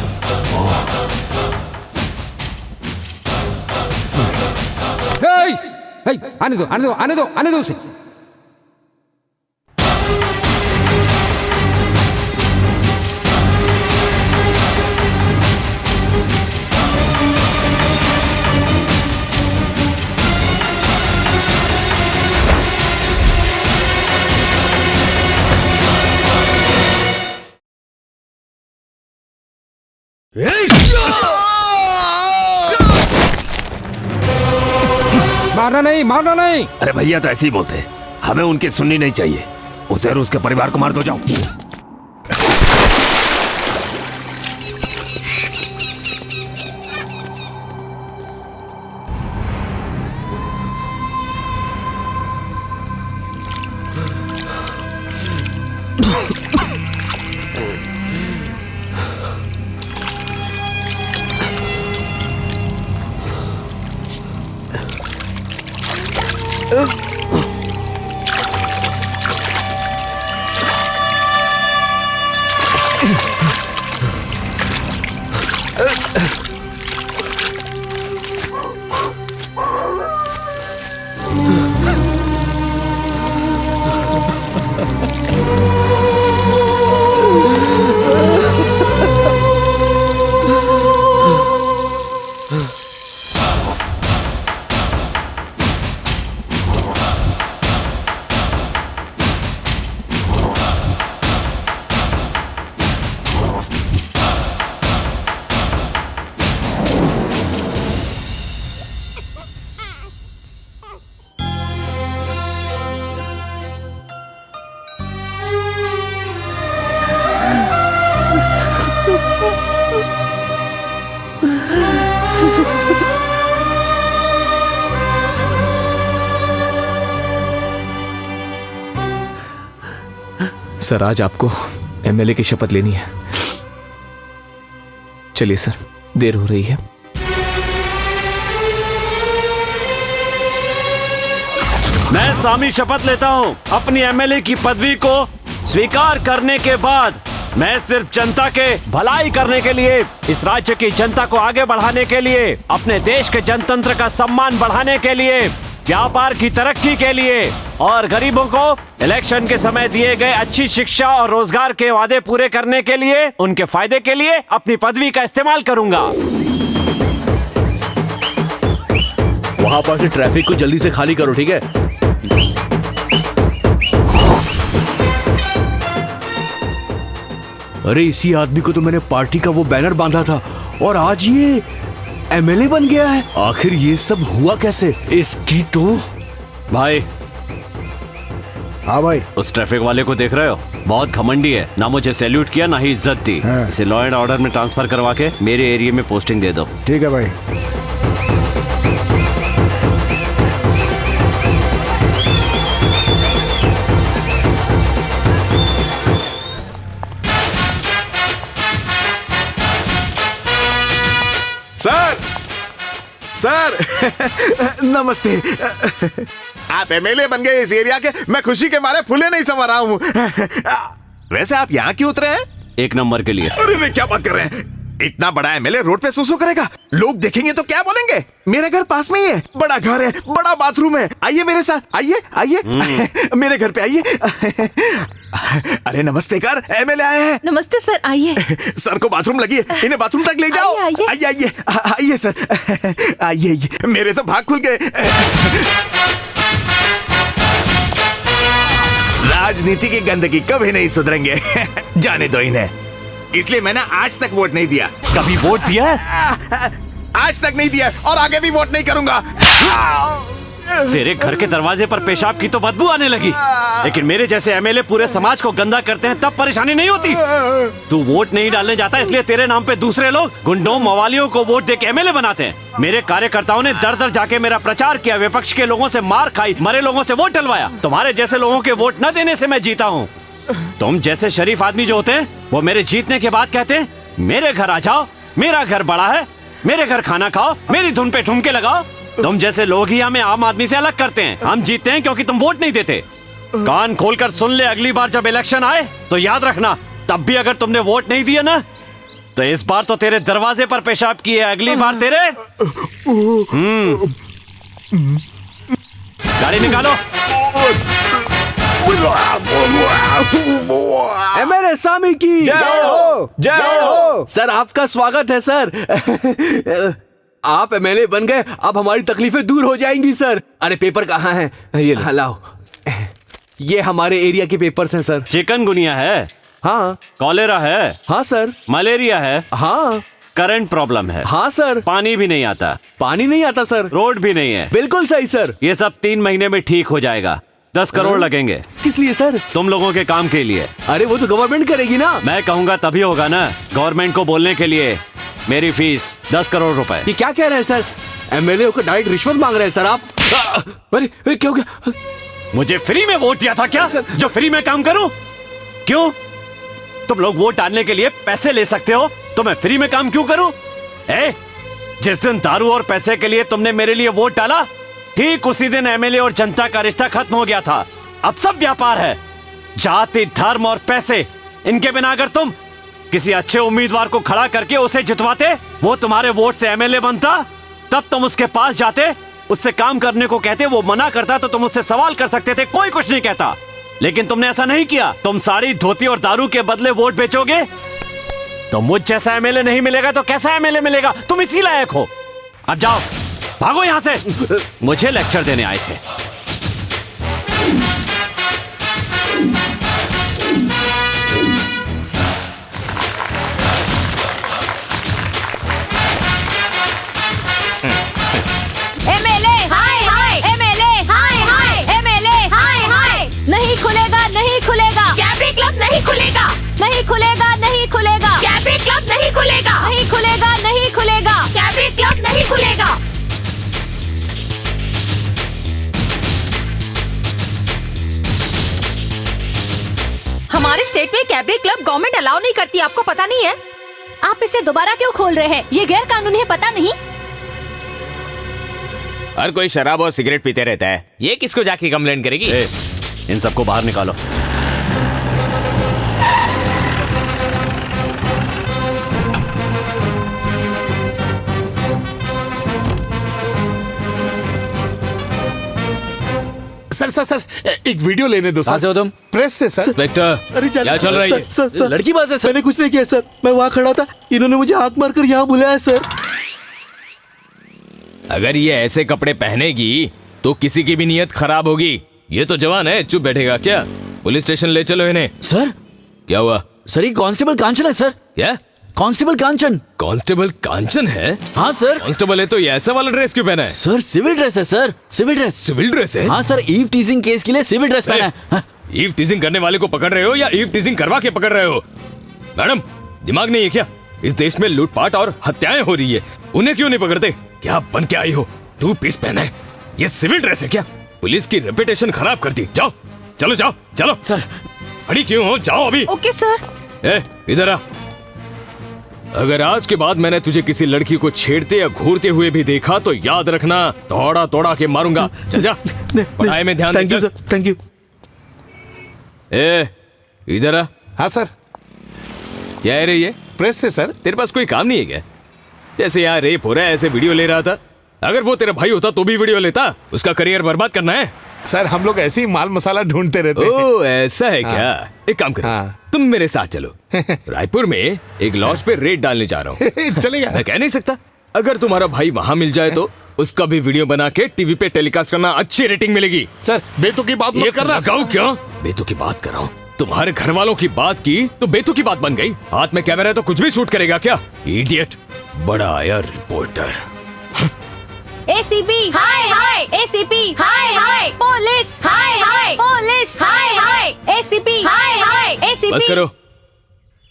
आने दो, आने दो, आने दो, आने दो उसे। मारना नहीं, मारना नहीं। अरे भैया तो ऐसे ही बोलते हैं, हमें उनकी सुननी नहीं चाहिए। उसे और उसके परिवार को मार दो, जाओ। सर, आज आपको एमएलए की शपथ लेनी है। चलिए सर, देर हो रही है। मैं सामी शपथ लेता हूं अपनी एमएलए की पदवी को स्वीकार करने के बाद मैं सिर्फ जनता के भलाई करने के लिए, इस राज्य की जनता को आगे बढ़ाने के लिए, अपने देश के जनतंत्र का सम्मान बढ़ाने के लिए व्यापार की तरक्की के लिए और गरीबों को इलेक्शन के समय दिए गए अच्छी शिक्षा और रोजगार के वादे पूरे करने के लिए, उनके फायदे के लिए अपनी पदवी का इस्तेमाल करूंगा। वहां पर से ट्रैफिक को जल्दी से खाली करो, ठीक है? अरे इसी आदमी को तो मैंने पार्टी का वो बैनर बांधा था और आज ये एमएलए बन गया है। आखिर ये सब हुआ कैसे? इसकी तो भाई। हाँ भाई। उस ट्रैफिक वाले को देख रहे हो? बहुत घमंडी है, ना मुझे सैल्यूट किया ना ही इज्जत दी। इसे लॉ एंड ऑर्डर में ट्रांसफर करवा के मेरे एरिया में पोस्टिंग दे दो। ठीक है भाई। सर नमस्ते। आप एमएलए बन गए इस एरिया के, मैं खुशी के मारे फूले नहीं समा रहा हूँ। वैसे आप यहाँ क्यों उतरे हैं? 1 नंबर के लिए। अरे नहीं, क्या बात कर रहे हैं? इतना बड़ा एमएलए रोड पे सुसु करेगा, लोग देखेंगे तो क्या बोलेंगे? मेरे घर पास में ही है, बड़ा घर है, बड़ा बाथरूम है। आइए मेरे साथ, आइए आइए मेरे घर पे आइए। अरे नमस्ते कर, एमएलए आए हैं। नमस्ते सर, आइए। सर को बाथरूम लगी है, इन्हें बाथरूम तक ले जाओ। आइए आइए आइए आइए सर, आइए आइए, मेरे तो भाग खुल गए। राजनीति की गंदगी कभी नहीं सुधरेंगे। जाने दो इन्हें। इसलिए मैंने आज तक वोट नहीं दिया। कभी वोट दिया? आज तक नहीं दिया और आगे भी वोट नहीं करूंगा। तेरे घर के दरवाजे पर पेशाब की तो बदबू आने लगी, लेकिन मेरे जैसे एमएलए पूरे समाज को गंदा करते हैं तब परेशानी नहीं होती। तू वोट नहीं डालने जाता, इसलिए तेरे नाम पे दूसरे लोग गुंडों मवालियों को वोट देके एमएलए बनाते हैं। मेरे कार्यकर्ताओं ने दर दर जाके मेरा प्रचार किया, विपक्ष के लोगों से मार खाई, मरे लोगों से वोट डलवाया। तुम्हारे जैसे लोगों के वोट न देने से मैं जीता हूँ। तुम जैसे शरीफ आदमी जो होते हैं वो मेरे जीतने के बाद कहते हैं मेरे घर आ जाओ, मेरा घर बड़ा है, मेरे घर खाना खाओ, मेरी धुन पे ठुमके लगाओ। तुम जैसे लोग ही हमें आम आदमी से अलग करते हैं। हम जीतते हैं क्योंकि तुम वोट नहीं देते। कान खोलकर सुन ले, अगली बार जब इलेक्शन आए तो याद रखना, तब भी अगर तुमने वोट नहीं दिया ना तो इस बार तो तेरे दरवाजे पर पेशाब किए, अगली बार तेरे गाड़ी निकालो। एमएलए सामी की जय हो, जय हो। सर आपका स्वागत है सर। आप एमएलए बन गए, अब हमारी तकलीफें दूर हो जाएंगी सर। अरे पेपर कहाँ है? ये लाओ। ये हमारे एरिया के पेपर्स हैं सर। चिकनगुनिया है? हाँ। कॉलेरा है? हाँ सर। मलेरिया है? हाँ। करंट प्रॉब्लम है? हाँ सर। पानी भी नहीं आता? पानी नहीं आता सर। रोड भी नहीं है? बिल्कुल सही सर। ये सब 3 महीने में ठीक हो जाएगा। 10 करोड़ लगेंगे। किस लिए सर? तुम लोगों के काम के लिए। अरे वो तो गवर्नमेंट करेगी ना। मैं कहूँगा तभी होगा ना। गवर्नमेंट को बोलने के लिए मेरी फीस 10 करोड़ रुपए। ये क्या कह रहे हैं सर? एमएलए को डायरेक्ट रिश्वत मांग रहे हैं सर आप। अरे क्या हो गया? मुझे फ्री में वोट दिया था क्या, जो फ्री में काम करूं? क्यों? तुम लोग वोट डालने के लिए पैसे ले सकते हो तो मैं फ्री में काम क्यों करूं? जिस दिन दारू और पैसे के लिए तुमने मेरे लिए वोट डाला, ठीक उसी दिन एमएलए और जनता का रिश्ता खत्म हो गया था। अब सब व्यापार है, जाति, धर्म और पैसे। इनके बिना अगर तुम किसी अच्छे उम्मीदवार को खड़ा करके उसे जितवाते, वो तुम्हारे वोट से एमएलए बनता, तब तुम उसके पास जाते, उससे काम करने को कहते, वो मना करता तो तुम उससे सवाल कर सकते थे, कोई कुछ नहीं कहता। लेकिन तुमने ऐसा नहीं किया। तुम साड़ी, धोती और दारू के बदले वोट बेचोगे? तो मुझ जैसा एमएलए नहीं मिलेगा तो कैसा एमएलए मिलेगा? तुम इसी लायक हो। अब जाओ, भागो यहां से। मुझे लेक्चर देने आए थे। एमएलए हाय हाय, एमएलए हाय हाय, एमएलए हाय हाय। नहीं खुलेगा, नहीं खुलेगा, कैबरी क्लब नहीं खुलेगा, नहीं खुलेगा, नहीं खुलेगा, कैबरी क्लब नहीं खुलेगा, नहीं खुलेगा, नहीं खुलेगा, कैबरी क्लब नहीं खुलेगा। हमारे स्टेट में कैबरी क्लब गवर्नमेंट अलाउ नहीं करती, आपको पता नहीं है? आप इसे दोबारा क्यों खोल रहे हैं? ये गैर कानूनी है, पता नहीं? हर कोई शराब और सिगरेट पीते रहता है, ये किसको जाके कंप्लेंट करेगी? इन सबको बाहर निकालो। सर एक वीडियो लेने दो कहाँ से हो तुम? प्रेस से सर। इंस्पेक्टर, अरे क्या चल रही है? सर लड़की बात है सर। मैंने कुछ नहीं किया सर, मैं वहाँ खड़ा था, इन्होंने मुझे हाथ मारकर यहाँ बुलाया सर। अगर ये ऐसे कपड़े पहनेगी तो किसी की भी नीयत खराब होगी। ये तो जवान है, चुप बैठेगा क्या? पुलिस स्टेशन ले चलो इन्हें। सर क्या हुआ? सर ये कांस्टेबल कांचन है सर। क्या? कांस्टेबल कांचन। कांस्टेबल कांचन है? हाँ सर। कांस्टेबल है तो ये ऐसा वाला ड्रेस क्यों पहना है? सर सिविल ड्रेस है sir, civil dress. Civil dress है? हाँ सर, ईव टीजिंग केस के लिए सिविल ड्रेस पहना है। हाँ। ईव टीजिंग करने वाले को पकड़ रहे हो या ईव टीजिंग करवा के पकड़ रहे हो? मैडम, दिमाग नहीं है क्या? इस देश में लूटपाट और हत्याएं हो रही है, उन्हें क्यों नहीं पकड़ते? क्या बन के आई हो? 2 पीस पहना है, ये सिविल ड्रेस है क्या? पुलिस की रेपुटेशन खराब कर दी। जाओ, चलो जाओ चलो। सर खड़ी क्यों हो? जाओ अभी। Okay sir. ए, इधर आ। अगर आज के बाद मैंने तुझे किसी लड़की को छेड़ते या घूरते हुए भी देखा तो याद रखना, तोड़ा तोड़ा के मारूंगा। चल जा, पढ़ाई में ध्यान दे। Thank you sir, thank you. ए, इधर आ। हाँ सर। क्या है रे ये? प्रेस से सर। तेरे पास कोई काम नहीं है क्या? जैसे यहाँ रेप हो रहा है ऐसे वीडियो ले रहा था। अगर वो तेरा भाई होता तो भी वीडियो लेता? उसका करियर बर्बाद करना है? सर हम लोग ऐसे ही माल मसाला ढूंढते रहते हैं। ओह ऐसा है क्या? एक काम करो, तुम मेरे साथ चलो। रायपुर में एक लॉज पे रेड डालने जा रहा हूँ। चलेगा? मैं कह नहीं सकता। अगर तुम्हारा भाई वहाँ मिल जाए तो उसका भी वीडियो बना के टीवी पे टेलीकास्ट करना, अच्छी रेटिंग मिलेगी। सर बेतु की बात मत करना। लगाओ क्या? बेतु की बात कर रहा हूँ। तुम्हारे घर वालों की बात की तो बेतु की बात बन गई। हाथ में कैमरा है तो कुछ भी शूट करेगा क्या? इडियट। बड़ा आया रिपोर्टर। एसीपी हाय हाय, एसीपी हाय हाय, पुलिस हाय हाय, पुलिस हाय हाय, एसीपी हाय हाय, एसीपी। बस करो।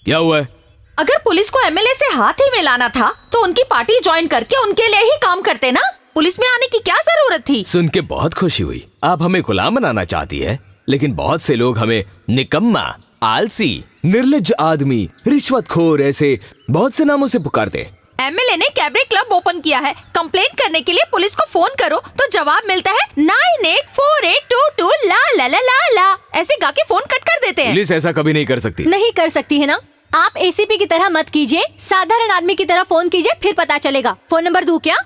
क्या हुआ है? अगर पुलिस को एमएलए से हाथ ही मिलाना था तो उनकी पार्टी ज्वाइन करके उनके लिए ही काम करते ना। पुलिस में आने की क्या जरूरत थी? सुन के बहुत खुशी हुई। आप हमें गुलाम बनाना चाहती है, लेकिन बहुत से लोग हमें निकम्मा, आलसी, निर्लज्ज आदमी, रिश्वतखोर ऐसे बहुत से नामों से पुकारते हैं। एमएलए ने कैबरे क्लब ओपन किया है। कंप्लेन करने के लिए पुलिस को फोन करो तो जवाब मिलता है 984822 ला ला ला ला ला। ऐसे गा के फोन कट कर देते हैं। पुलिस ऐसा कभी नहीं कर सकती। नहीं कर सकती है ना? आप एसीपी की तरह मत कीजिए, साधारण आदमी की तरह फोन कीजिए, फिर पता चलेगा। फोन नंबर दूं क्या?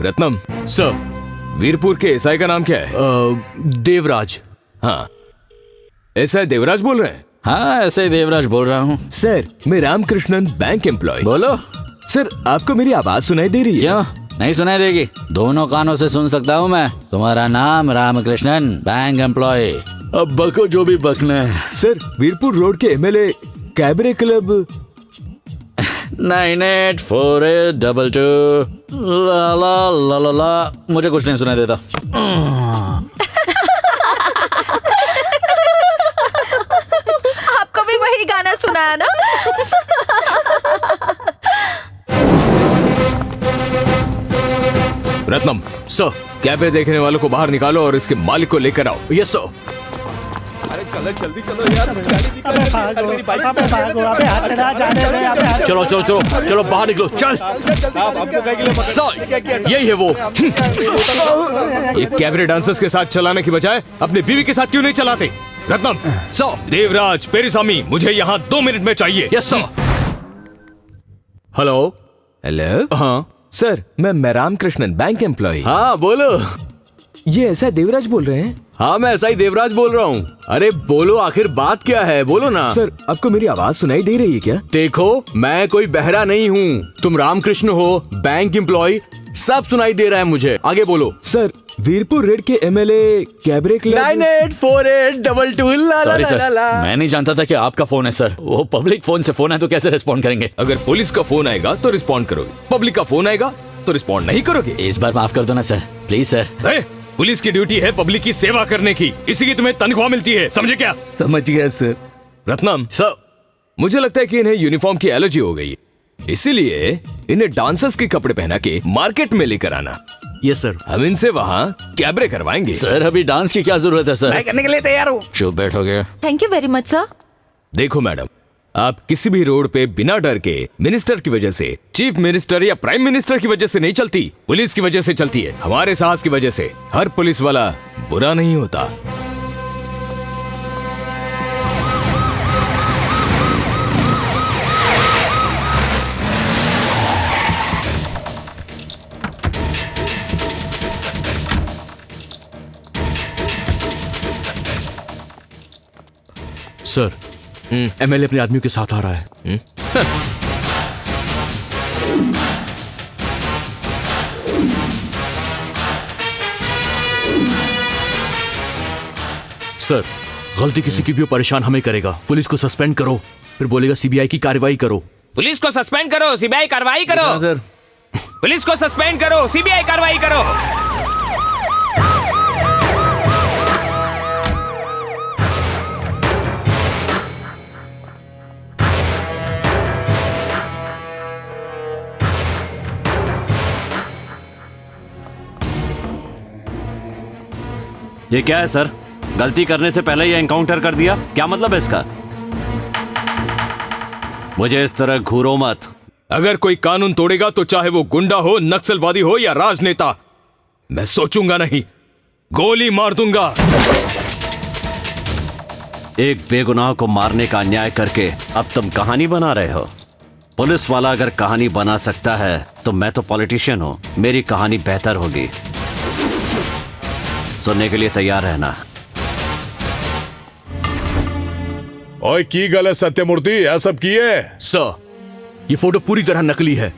रत्नम सर, वीरपुर के एसआई का नाम क्या है? देवराज। हाँ, एसआई देवराज बोल रहे हैं? हाँ ऐसे ही देवराज बोल रहा हूँ। सर मैं रामकृष्णन, बैंक एम्प्लॉय। बोलो। सर आपको मेरी आवाज सुनाई दे रही है? क्यों नहीं सुनाई देगी? दोनों कानों से सुन सकता हूँ मैं। तुम्हारा नाम रामकृष्णन, बैंक एम्प्लॉय। अब बको जो भी बकना है। सर वीरपुर रोड के एमएलए कैबरे क्लब 984822 ला ला ला ला ला। मुझे कुछ नहीं सुनाई देता। आपको भी वही गाना सुनाया ना? रत्नम सर, कैबरे देखने वालों को बाहर निकालो और इसके मालिक को लेकर आओ। Yes sir. अरे चलो जल्दी चलो यार। चलो चलो चलो चलो बाहर निकलो। चल सर, यही है वो। एक कैबरे डांसर्स के साथ चलाने की बजाय अपनी बीवी के साथ क्यों नहीं चलाते? रत्नम सर, देवराज पेरिसामी, मुझे यहाँ 2 मिनट में चाहिए। Yes sir. Hello hello. हाँ सर, मैं रामकृष्णन, बैंक एम्प्लॉय। हाँ बोलो। ये ऐसा देवराज बोल रहे हैं? हाँ मैं ऐसा ही देवराज बोल रहा हूँ। अरे बोलो, आखिर बात क्या है? बोलो ना। सर आपको मेरी आवाज सुनाई दे रही है क्या? देखो मैं कोई बहरा नहीं हूँ। तुम रामकृष्ण हो, बैंक एम्प्लॉय, सब सुनाई दे रहा है मुझे। आगे बोलो। सर वीरपुर रेड के एमएलए कैबरे क्लब 984822 ला ला सॉरी ला सर, ला। मैं नहीं जानता था कि आपका फोन है सर। वो पब्लिक फोन से फोन है तो कैसे रिस्पॉन्ड करेंगे? अगर पुलिस का फोन आएगा तो रिस्पॉन्ड करोगे, पब्लिक का फोन आएगा तो रिस्पॉन्ड नहीं करोगे। इस बार माफ कर दो ना सर, प्लीज सर। पुलिस की ड्यूटी है पब्लिक की सेवा करने की, इसी की तुम्हें तनख्वाह मिलती है, समझे क्या? समझ गया सर। रत्नम सर, मुझे लगता है कि इन्हें यूनिफॉर्म की एलर्जी हो गई है, इसीलिए इन्हें डांसर्स के कपड़े पहना के मार्केट में लेकर आना। Yes sir. हम इनसे वहाँ कैबरे करवाएंगे। सर अभी डांस की क्या जरूरत है सर? मैं करने के लिए तैयार हूँ। चुप बैठोगे? Thank you very much sir. देखो मैडम, आप किसी भी रोड पे बिना डर के मिनिस्टर की वजह से, चीफ मिनिस्टर या प्राइम मिनिस्टर की वजह से नहीं चलती, पुलिस की वजह से चलती है। हमारे साहस की वजह से। हर पुलिस वाला बुरा नहीं होता। सर, एमएलए अपने आदमियों के साथ आ रहा है। सर, गलती किसी की भी हो, परेशान हमें करेगा। पुलिस को सस्पेंड करो, फिर बोलेगा सीबीआई की कार्रवाई करो। पुलिस को सस्पेंड करो, सीबीआई कार्रवाई करो। हाँ, सर। पुलिस को सस्पेंड करो, सीबीआई कार्रवाई करो। ये क्या है सर? गलती करने से पहले ये एनकाउंटर कर दिया, क्या मतलब है इसका? मुझे इस तरह घूरो मत। अगर कोई कानून तोड़ेगा तो चाहे वो गुंडा हो, नक्सलवादी हो या राजनेता, मैं सोचूंगा नहीं, गोली मार दूंगा। एक बेगुनाह को मारने का अन्याय करके अब तुम कहानी बना रहे हो। पुलिस वाला अगर कहानी बना सकता है तो मैं तो पॉलिटिशियन हूं, मेरी कहानी बेहतर होगी। सुनने के लिए तैयार रहना। ओए की गल है सत्यमूर्ति, यह सब की है? सर, ये फोटो पूरी तरह नकली है।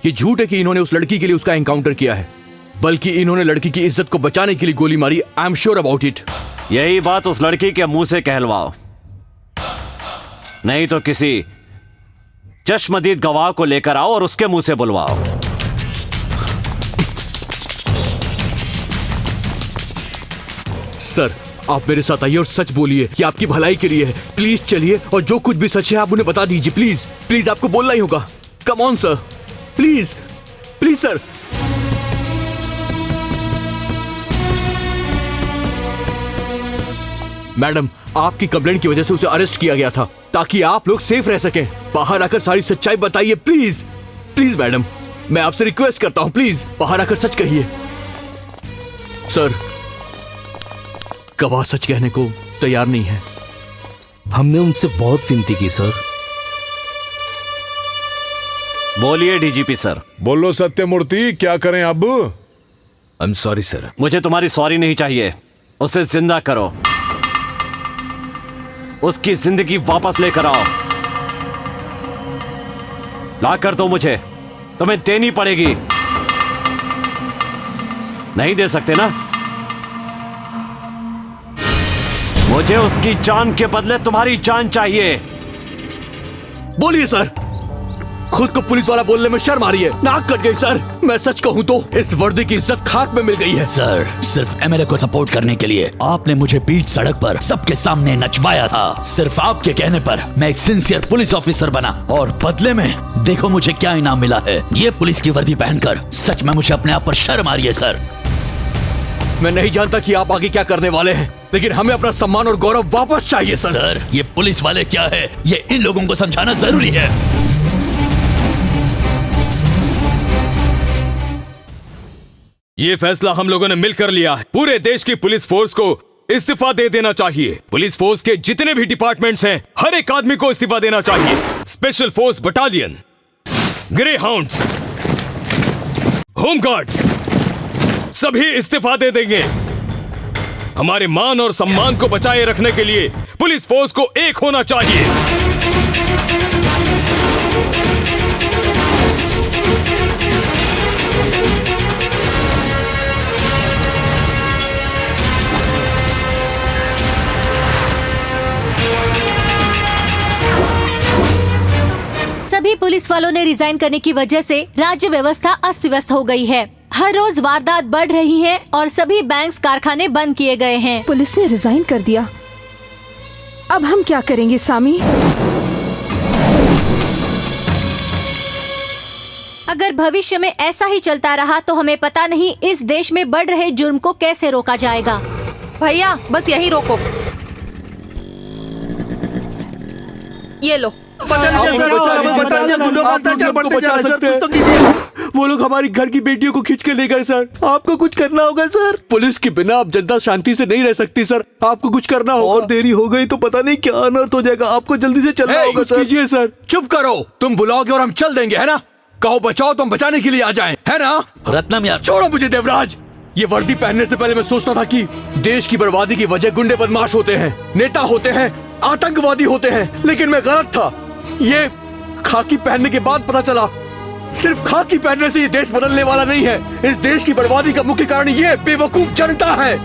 ये झूठ है कि इन्होंने उस लड़की के लिए उसका एनकाउंटर किया है, बल्कि इन्होंने लड़की की इज्जत को बचाने के लिए गोली मारी। I am sure about it. यही बात उस लड़की के मुंह से कहलवाओ, नहीं तो किसी चश्मदीद गवाह को लेकर आओ और उसके मुंह से बुलवाओ। सर, आप मेरे साथ आइए और सच बोलिए कि आपकी भलाई के लिए है। प्लीज चलिए और जो कुछ भी सच है आप उन्हें बता दीजिए। प्लीज प्लीज, आपको बोलना ही होगा। Come on sir, please please sir. Madam, आपकी कंप्लेंट की वजह से उसे अरेस्ट किया गया था ताकि आप लोग सेफ रह सकें। बाहर आकर सारी सच्चाई बताइए प्लीज। प्लीज मैडम, मैं आपसे रिक्वेस्ट करता हूं, प्लीज बाहर आकर सच कहिए। सर, गवाह सच कहने को तैयार नहीं है। हमने उनसे बहुत विनती की सर। बोलिए डीजीपी सर। बोलो सत्यमूर्ति, क्या करें अब? I am sorry sir. मुझे तुम्हारी सॉरी नहीं चाहिए, उसे जिंदा करो, उसकी जिंदगी वापस लेकर आओ। लाकर दो मुझे, तुम्हें देनी पड़ेगी। नहीं दे सकते ना? मुझे उसकी जान के बदले तुम्हारी जान चाहिए। बोलिए सर। खुद को पुलिस वाला बोलने में शर्म आ रही है, नाक कट गई सर। मैं सच कहूं तो इस वर्दी की इज्जत खाक में मिल गई है। सर, सिर्फ एमएलए को सपोर्ट करने के लिए आपने मुझे बीच सड़क पर सबके सामने नचवाया था। सिर्फ आपके कहने पर मैं एक सिंसियर पुलिस ऑफिसर बना और बदले में देखो मुझे क्या इनाम मिला है। ये पुलिस की वर्दी पहनकर सच में मुझे अपने आप पर शर्म आ रही है सर। मैं नहीं जानता कि आप आगे क्या करने वाले हैं, लेकिन हमें अपना सम्मान और गौरव वापस चाहिए सर। सर, ये पुलिस वाले क्या है, ये इन लोगों को समझाना जरूरी है। ये फैसला हम लोगों ने मिलकर लिया है। पूरे देश की पुलिस फोर्स को इस्तीफा दे देना चाहिए। पुलिस फोर्स के जितने भी डिपार्टमेंट्स हैं, हर एक आदमी को इस्तीफा देना चाहिए। Special force battalion, grey hounds, home guards, सभी इस्तीफा दे देंगे। हमारे मान और सम्मान को बचाए रखने के लिए पुलिस फोर्स को एक होना चाहिए। सभी पुलिस वालों ने रिजाइन करने की वजह से राज्य व्यवस्था अस्त व्यस्त हो गई है। हर रोज वारदात बढ़ रही है और सभी बैंक्स, कारखाने बंद किए गए हैं। पुलिस ने रिजाइन कर दिया, अब हम क्या करेंगे सामी? अगर भविष्य में ऐसा ही चलता रहा तो हमें पता नहीं इस देश में बढ़ रहे जुर्म को कैसे रोका जाएगा। भैया बस यही रोको। ये लो। वो लोग हमारी घर की बेटियों को खींच के ले गए सर। आपको कुछ करना होगा सर। पुलिस के बिना अब जनता शांति से नहीं रह सकती सर। आपको कुछ करना होगा। और देरी हो गई तो पता नहीं क्या अनर्थ हो जाएगा। आपको जल्दी से चलना होगा सर। कीजिए सर। चुप करो, तुम बुलाओगे और हम चल देंगे, है ना? कहो बचाओ तो हम बचाने के लिए आ जाएं, है ना? रत्नम यार छोड़ो मुझे देवराज। ये वर्दी पहनने से पहले मैं सोचता था कि देश की बर्बादी की वजह गुंडे बदमाश होते हैं, नेता होते हैं आतंकवादी होते हैं, लेकिन मैं गलत था। ये खाकी पहनने के बाद पता चला, सिर्फ खाकी पहनने से ये देश बदलने वाला नहीं है। इस देश की बर्बादी का मुख्य कारण ये बेवकूफ जनता है।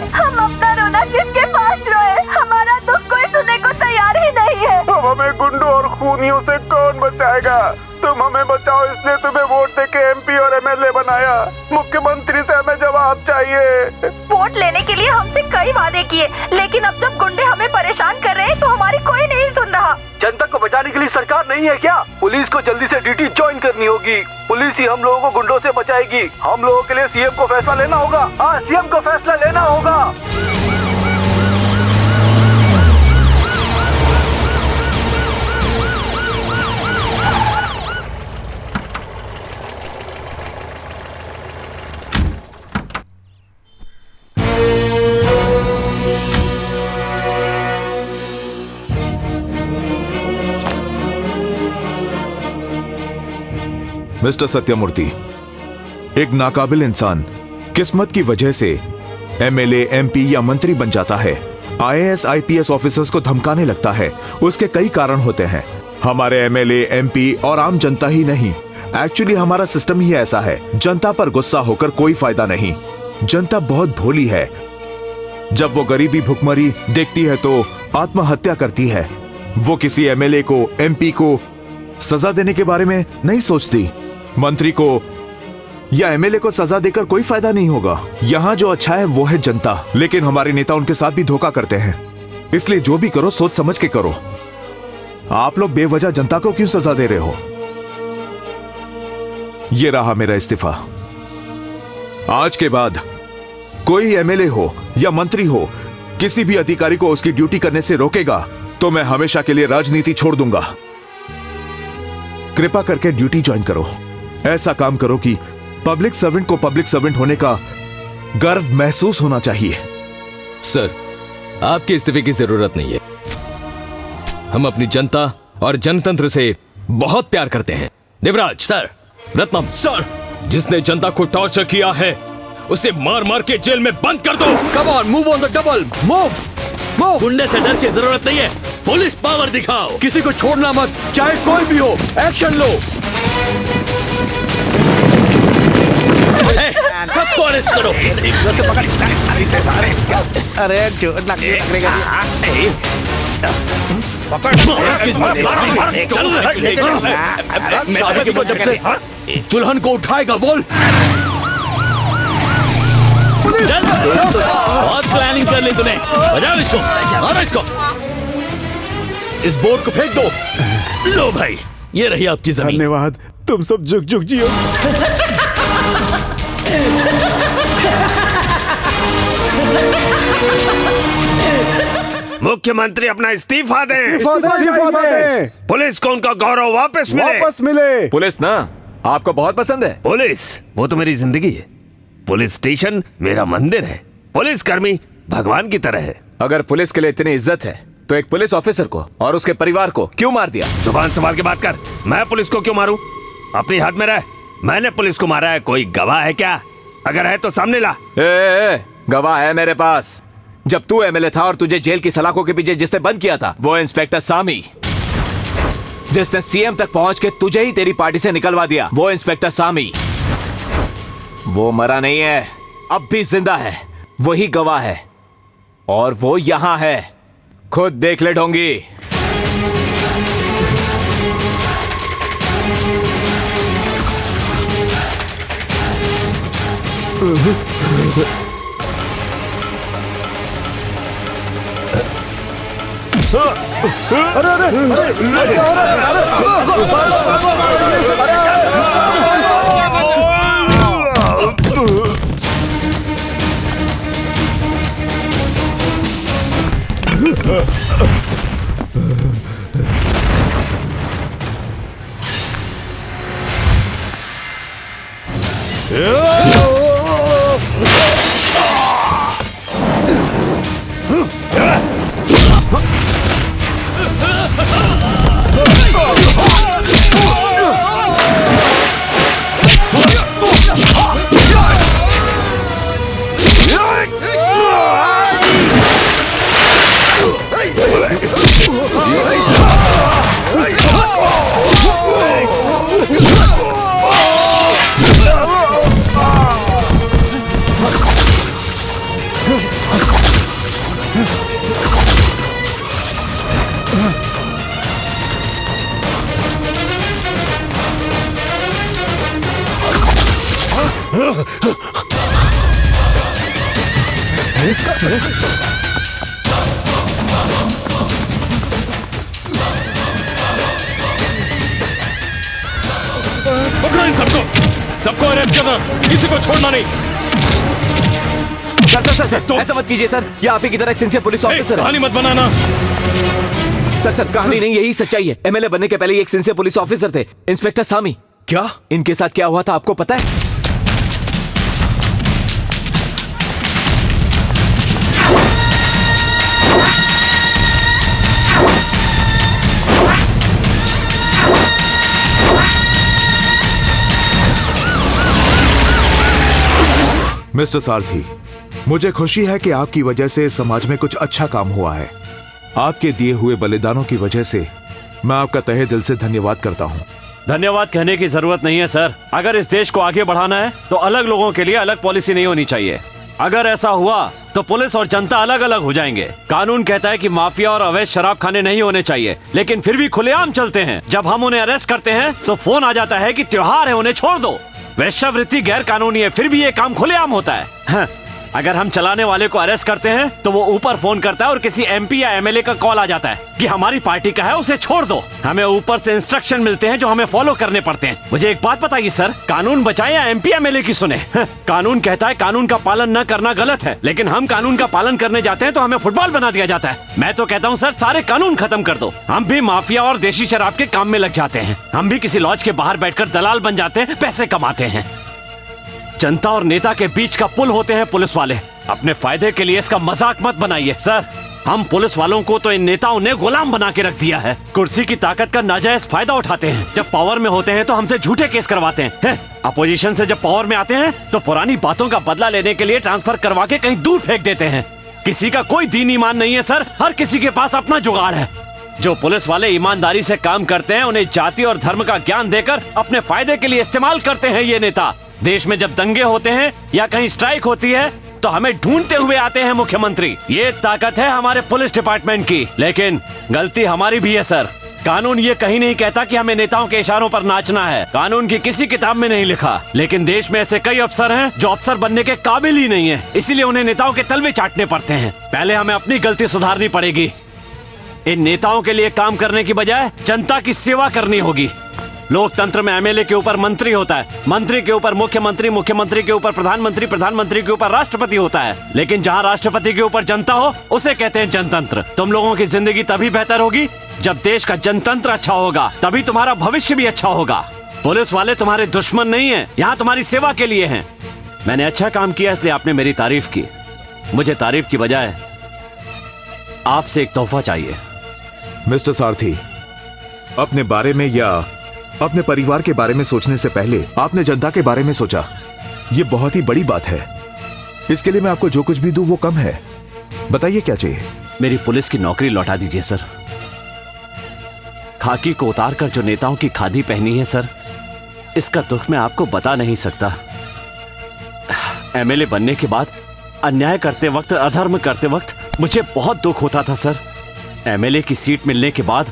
हम अपना रोना किसके पास रोए? हमारा दुख कोई सुनने को तैयार ही नहीं है। अब हमें गुंडों और खूनियों से कौन बचाएगा? तुम हमें बचाओ, इसलिए तुम्हें वोट देके एमपी और एमएलए बनाया। मुख्यमंत्री से हमें जवाब चाहिए। वोट लेने के लिए हमसे कई वादे किए, लेकिन अब जब गुंडे हमें परेशान कर रहे हैं तो हमारी कोई नहीं सुन रहा। जनता को बचाने के लिए सरकार नहीं है क्या? पुलिस को जल्दी से ड्यूटी ज्वाइन करनी होगी। पुलिस ही हम लोगों को गुंडों से बचाएगी। हम लोगों के लिए सीएम को फैसला लेना होगा। हाँ, सीएम को फैसला लेना होगा। मिस्टर सत्यमूर्ति, एक नाकाबिल इंसान किस्मत की वजह से एमएलए, एमपी या मंत्री बन जाता है। आईएएस, आईपीएस ऑफिसर्स को धमकाने लगता है। उसके कई कारण होते हैं। हमारे एमएलए, एमपी और आम जनता ही नहीं, एक्चुअली हमारा सिस्टम ही ऐसा है। जनता पर गुस्सा होकर कोई फायदा नहीं। जनता बहुत भोली है। जब वो गरीबी, भुखमरी देखती है तो आत्महत्या करती है। वो किसी एमएलए को, एमपी को सजा देने के बारे में नहीं सोचती। मंत्री को या एमएलए को सजा देकर कोई फायदा नहीं होगा। यहाँ जो अच्छा है वो है जनता, लेकिन हमारे नेता उनके साथ भी धोखा करते हैं। इसलिए जो भी करो सोच समझ के करो। आप लोग बेवजह जनता को क्यों सजा दे रहे हो? ये रहा मेरा इस्तीफा। आज के बाद कोई एमएलए हो या मंत्री हो, किसी भी अधिकारी को उसकी ड्यूटी करने से रोकेगा तो मैं हमेशा के लिए राजनीति छोड़ दूंगा। कृपा करके ड्यूटी ज्वाइन करो। ऐसा काम करो कि पब्लिक सर्वेंट को पब्लिक सर्वेंट होने का गर्व महसूस होना चाहिए। सर, आपके इस्तीफे की जरूरत नहीं है। हम अपनी जनता और जनतंत्र से बहुत प्यार करते हैं। देवराज सर, रत्नम सर, जिसने जनता को टॉर्चर किया है उसे मार मार के जेल में बंद कर दो। Come on, move on the double, move move. गुंडे से डर की जरूरत नहीं है, पुलिस पावर दिखाओ। किसी को छोड़ना मत, चाहे कोई भी हो। एक्शन लो। सबको अरेस्ट करो। अरे दुल्हन को उठाएगा, बोल। बहुत प्लानिंग कर ली तूने। बजाओ इसको, मारो इसको। इस बोर्ड को फेंक दो। लो भाई, ये रही आपकी जमीन। धन्यवाद, तुम सब जुग जुग जियो। मुख्यमंत्री अपना इस्तीफा दे। इस्तीफा दे। पुलिस को उनका गौरव वापस मिले। पुलिस ना आपको बहुत पसंद है। पुलिस वो तो मेरी जिंदगी है। पुलिस स्टेशन मेरा मंदिर है। पुलिस कर्मी भगवान की तरह है। अगर पुलिस के लिए इतनी इज्जत है तो एक पुलिस ऑफिसर को और उसके परिवार को क्यों मार दिया? जुबान संभाल के बात कर। मैं पुलिस को क्यों मारूं? अपनी हद में रह। मैंने पुलिस को मारा है, कोई गवाह है क्या? अगर है तो सामने ला। गवाह है मेरे पास। जब तू एमएलए था और तुझे जेल की सलाखों के पीछे जिसने बंद किया था वो इंस्पेक्टर सामी। जिसने सीएम तक पहुंच के तुझे ही तेरी पार्टी से निकलवा दिया वो इंस्पेक्टर सामी। वो मरा नहीं है, अब भी जिंदा है। वही गवाह है और वो यहां है। खुद देख ले ढोंगी। पकड़ो इन सबको अरेस्ट करना, किसी को छोड़ना नहीं। सर ऐसा मत कीजिए सर, ये आप ही की तरह एक सिंसियर पुलिस ऑफिसर है। कहानी मत बनाना। सर कहानी नहीं, यही सच्चाई है। एमएलए बनने के पहले ये एक सिंसियर पुलिस ऑफिसर थे, इंस्पेक्टर सामी। क्या इनके साथ क्या हुआ था आपको पता है? मिस्टर सारथी, मुझे खुशी है कि आपकी वजह से समाज में कुछ अच्छा काम हुआ है। आपके दिए हुए बलिदानों की वजह से मैं आपका तहे दिल से धन्यवाद करता हूँ। धन्यवाद कहने की जरूरत नहीं है सर। अगर इस देश को आगे बढ़ाना है तो अलग लोगों के लिए अलग पॉलिसी नहीं होनी चाहिए। अगर ऐसा हुआ तो पुलिस और जनता अलग अलग हो जाएंगे। कानून कहता है कि माफिया और अवैध शराब खाने नहीं होने चाहिए, लेकिन फिर भी खुलेआम चलते हैं। जब हम उन्हें अरेस्ट करते हैं तो फोन आ जाता है कि त्योहार है, उन्हें छोड़ दो। वेश्यावृत्ति गैर कानूनी है, फिर भी ये काम खुलेआम होता है। हाँ। अगर हम चलाने वाले को अरेस्ट करते हैं तो वो ऊपर फोन करता है और किसी एमपी या एमएलए का कॉल आ जाता है कि हमारी पार्टी का है, उसे छोड़ दो। हमें ऊपर से इंस्ट्रक्शन मिलते हैं जो हमें फॉलो करने पड़ते हैं। मुझे एक बात बताइए सर, कानून बचाए या एमपी एमएलए की सुने? कानून कहता है कानून का पालन न करना गलत है, लेकिन हम कानून का पालन करने जाते हैं तो हमें फुटबॉल बना दिया जाता है। मैं तो कहता हूँ सर, सारे कानून खत्म कर दो। हम भी माफिया और देशी शराब के काम में लग जाते हैं। हम भी किसी लॉज के बाहर बैठकर दलाल बन जाते हैं, पैसे कमाते हैं। जनता और नेता के बीच का पुल होते हैं पुलिस वाले। अपने फायदे के लिए इसका मजाक मत बनाइए सर। हम पुलिस वालों को तो इन नेताओं ने गुलाम बना के रख दिया है। कुर्सी की ताकत का नाजायज फायदा उठाते हैं। जब पावर में होते हैं तो हमसे झूठे केस करवाते हैं। अपोजिशन से जब पावर में आते हैं तो पुरानी बातों का बदला लेने के लिए ट्रांसफर करवा के कहीं दूर फेंक देते हैं। किसी का कोई दीन ईमान नहीं है सर, हर किसी के पास अपना जुगाड़ है। जो पुलिस वाले ईमानदारी से काम करते हैं उन्हें जाति और धर्म का ज्ञान देकर अपने फायदे के लिए इस्तेमाल करते हैं ये नेता। देश में जब दंगे होते हैं या कहीं स्ट्राइक होती है तो हमें ढूंढते हुए आते हैं मुख्यमंत्री। ये ताकत है हमारे पुलिस डिपार्टमेंट की, लेकिन गलती हमारी भी है सर। कानून ये कहीं नहीं कहता कि हमें नेताओं के इशारों पर नाचना है। कानून की किसी किताब में नहीं लिखा, लेकिन देश में ऐसे कई अफसर हैं जो अफसर बनने के काबिल ही नहीं है, इसीलिए उन्हें नेताओं के तलवे चाटने पड़ते हैं। पहले हमें अपनी गलती सुधारनी पड़ेगी। इन नेताओं के लिए काम करने की बजाय जनता की सेवा करनी होगी। लोकतंत्र में एमएलए के ऊपर मंत्री होता है, मंत्री के ऊपर मुख्यमंत्री, मुख्यमंत्री के ऊपर प्रधानमंत्री, प्रधानमंत्री के ऊपर राष्ट्रपति होता है। लेकिन जहां राष्ट्रपति के ऊपर जनता हो उसे कहते हैं जनतंत्र। तुम लोगों की जिंदगी तभी बेहतर होगी जब देश का जनतंत्र अच्छा होगा, तभी तुम्हारा भविष्य भी अच्छा होगा। पुलिस वाले तुम्हारे दुश्मन नहीं है, यहाँ तुम्हारी सेवा के लिए हैं। मैंने अच्छा काम किया इसलिए आपने मेरी तारीफ की। मुझे तारीफ की बजाय आपसे एक तोहफा चाहिए। मिस्टर सारथी, अपने बारे में या अपने परिवार के बारे में सोचने से पहले आपने जनता के बारे में सोचा। ये बहुत ही बड़ी बात है। इसके लिए मैं आपको जो कुछ भी दूं वो कम है। बताइए क्या चाहिए? मेरी पुलिस की नौकरी लौटा दीजिए सर। खाकी को उतार कर जो नेताओं की खादी पहनी है सर, इसका दुख मैं आपको बता नहीं सकता। एमएलए बनने के बाद अन्याय करते वक्त, अधर्म करते वक्त मुझे बहुत दुख होता था सर। एमएलए की सीट मिलने के बाद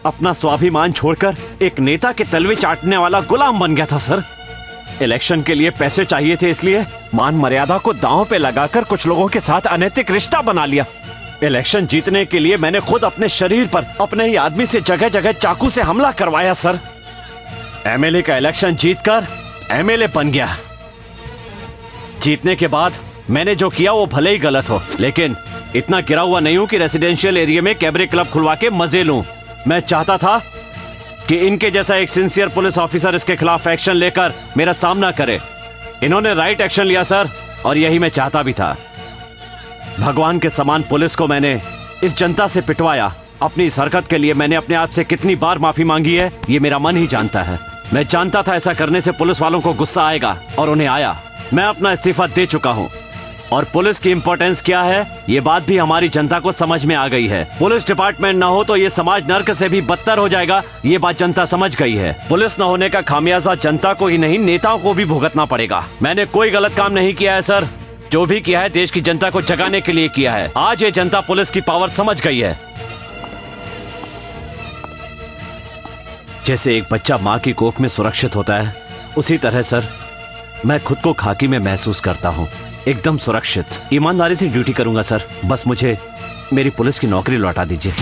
अपना स्वाभिमान छोड़कर एक नेता के तलवे चाटने वाला गुलाम बन गया था सर। इलेक्शन के लिए पैसे चाहिए थे, इसलिए मान मर्यादा को दांव पे लगाकर कुछ लोगों के साथ अनैतिक रिश्ता बना लिया। इलेक्शन जीतने के लिए मैंने खुद अपने शरीर पर अपने ही आदमी से जगह जगह चाकू से हमला करवाया सर। एमएलए का इलेक्शन जीतकर एमएलए बन गया। जीतने के बाद मैंने जो किया वो भले ही गलत हो, लेकिन इतना गिरा हुआ नहीं हूं कि रेसिडेंशियल एरिया में कैबरे क्लब खुलवा के मजे लूं। मैं चाहता था कि इनके जैसा एक सिंसियर पुलिस ऑफिसर इसके खिलाफ एक्शन लेकर मेरा सामना करे। इन्होंने राइट एक्शन लिया सर, और यही मैं चाहता भी था। भगवान के समान पुलिस को मैंने इस जनता से पिटवाया। अपनी इस हरकत के लिए मैंने अपने आप से कितनी बार माफी मांगी है ये मेरा मन ही जानता है। मैं जानता था ऐसा करने से पुलिस वालों को गुस्सा आएगा, और उन्हें आया। मैं अपना इस्तीफा दे चुका हूं, और पुलिस की इंपॉर्टेंस क्या है ये बात भी हमारी जनता को समझ में आ गई है। पुलिस डिपार्टमेंट ना हो तो ये समाज नर्क से भी बदतर हो जाएगा, ये बात जनता समझ गई है। पुलिस न होने का खामियाजा जनता को ही नहीं नेताओं को भी भुगतना पड़ेगा। मैंने कोई गलत काम नहीं किया है सर। जो भी किया है देश की जनता को जगाने के लिए किया है। आज ये जनता पुलिस की पावर समझ गई है। जैसे एक बच्चा माँ की कोख में सुरक्षित होता है, उसी तरह सर मैं खुद को खाकी में महसूस करता हूँ, एकदम सुरक्षित। ईमानदारी से ड्यूटी करूंगा सर, बस मुझे मेरी पुलिस की नौकरी लौटा दीजिए।